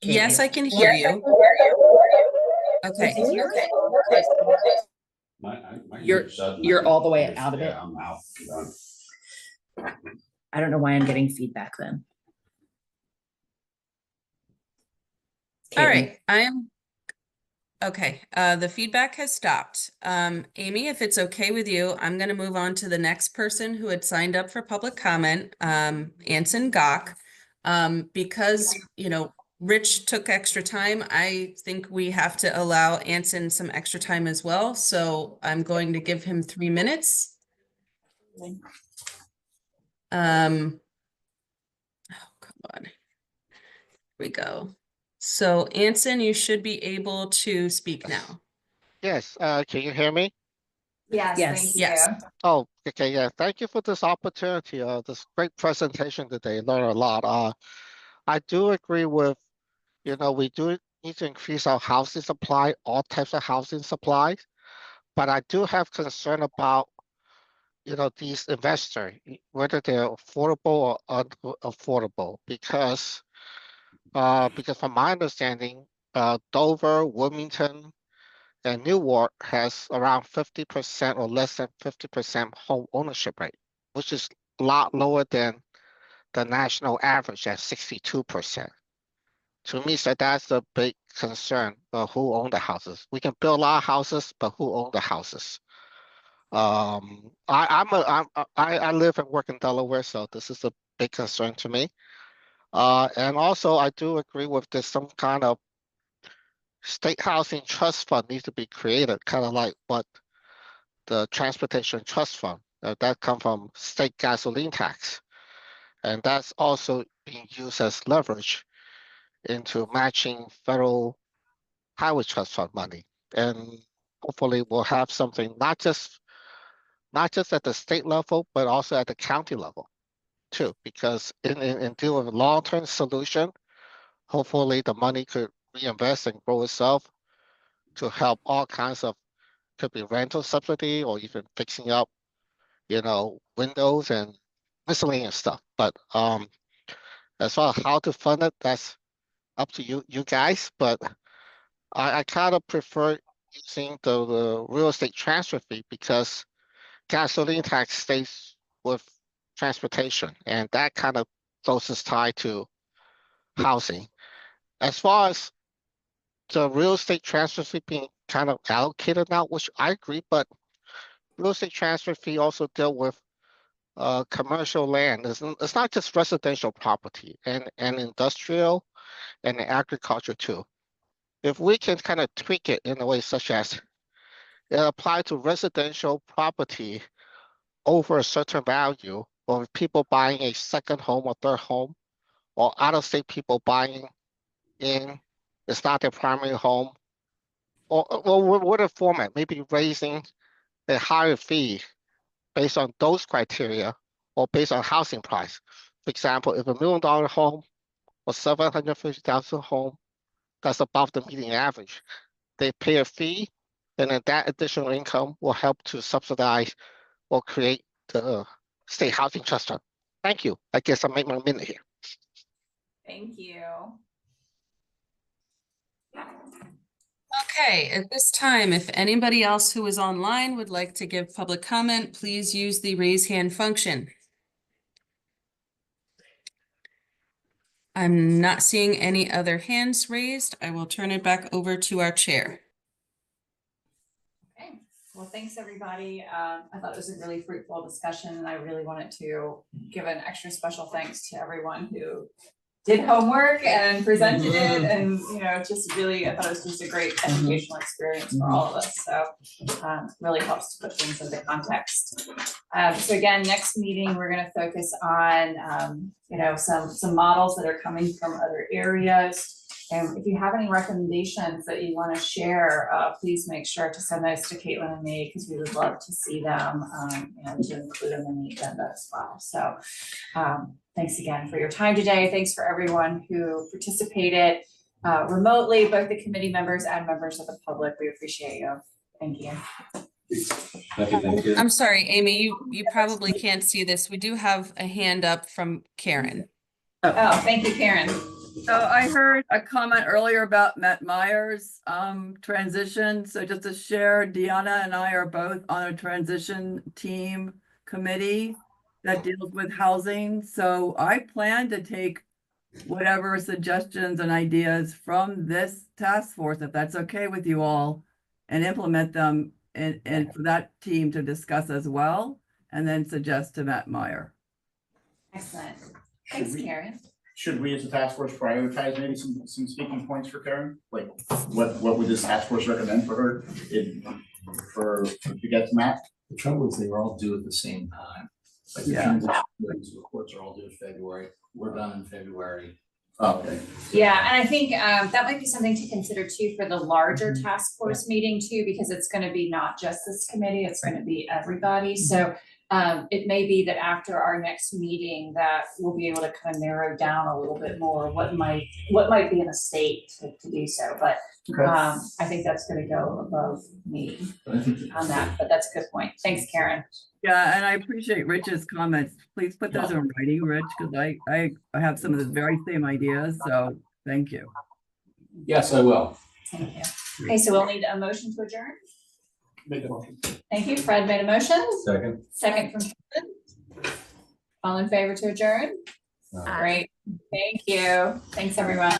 yes, I can hear you. Okay. You're all the way out of it. Yeah, I'm out. I don't know why I'm getting feedback then. All right, okay, the feedback has stopped. Amy, if it's okay with you, I'm gonna move on to the next person who had signed up for public comment, Anson Gok. Because, Rich took extra time, I think we have to allow Anson some extra time as well, so I'm going to give him 3 minutes. Oh, come on. Here we go. So Anson, you should be able to speak now. Yes, can you hear me? Yes, Yes. thank you. Yes. Oh, okay, yeah. Thank you for this opportunity. This great presentation today. Learned a lot. I do agree with, we do need to increase our housing supply, all types of housing supplies. But I do have concern about, these investors, whether they're affordable or unaffordable, because from my understanding, Dover, Wilmington, and Newark has around 50% or less than 50% home ownership rate, which is a lot lower than the national average at 62%. To me, so that's a big concern. Who own the houses? We can build a lot of houses, but who own the houses? I live and work in Delaware, so this is a big concern to me. And also, I do agree with this. Some kind of state housing trust fund needs to be created, kind of like what the transportation trust fund that come from state gasoline tax, and that's also being used as leverage into matching federal highway trust fund money. And hopefully, we'll have something not just at the state level, but also at the county level too, because in deal with a long-term solution, hopefully the money could reinvest and grow itself to help all kinds of, could be rental subsidy or even fixing up, windows and miscellaneous stuff. But as far as how to fund it, that's up to you guys. But I kind of prefer using the real estate transfer fee because gasoline tax stays with transportation, and that kind of closest tie to housing. As far as the real estate transfer fee being kind of allocated now, which I agree, but real estate transfer fee also deal with commercial land. It's not just residential property and industrial and agriculture too. If we can kind of tweak it in a way such as it apply to residential property over a certain value, or people buying a second home or third home or out-of-state people buying in, it's not their primary home, or what a format, maybe raising a higher fee based on those criteria or based on housing price. For example, if $1 million home or 750,000 home, that's above the median average. They pay a fee, and then that additional income will help to subsidize or create the state housing trust fund. Thank you. I guess I made my minute here. Thank you. Okay, at this time, if anybody else who is online would like to give public comment, please use the raise hand function. I'm not seeing any other hands raised. I will turn it back over to our chair. Okay, well, thanks, everybody. I thought it was a really fruitful discussion, and I really wanted to give an extra special thanks to everyone who did homework and presented it, and just really, I thought it was just a great educational experience for all of us. So really helps to put things into context. So again, next meeting, we're going to focus on some models that are coming from other areas. And if you have any recommendations that you want to share, please make sure to send those to Caitlin and me, because we would love to see them and to include them in the agenda as well. So thanks again for your time today. Thanks for everyone who participated remotely, both the committee members and members of the public. We appreciate you. Thank you. Thank you. I'm sorry, Amy, you probably can't see this. We do have a hand up from Karen. Oh, thank you, Karen. So I heard a comment earlier about Matt Meyer's transition. So just to share, Deanna and I are both on a transition team committee that deals with housing. So I plan to take whatever suggestions and ideas from this task force, if that's okay with you all, and implement them and for that team to discuss as well, and then suggest to Matt Meyer. Excellent. Thanks, Karen. Should we as a task force prioritize maybe some speaking points for Karen? Like what would this task force recommend for her to get to Matt? The trouble is they were all due at the same time. Like the transition reports are all due in February. We're done in February. Oh, okay. Yeah, and I think that might be something to consider too for the larger task force meeting too, because it's going to be not just this committee, it's going to be everybody. So it may be that after our next meeting that we'll be able to kind of narrow down a little bit more what might be in a state to do so. But I think that's going to go above me on that, but that's a good point. Thanks, Karen. Yeah, and I appreciate Rich's comments. Please put those in writing, Rich, because I have some of the very same ideas, so thank you. Yes, I will. Thank you. Okay, so we'll need a motion to adjourn. Make a motion. Thank you. Fred made a motion. Second. Second from Kevin. All in favor to adjourn? Great. Thank you. Thanks, everyone.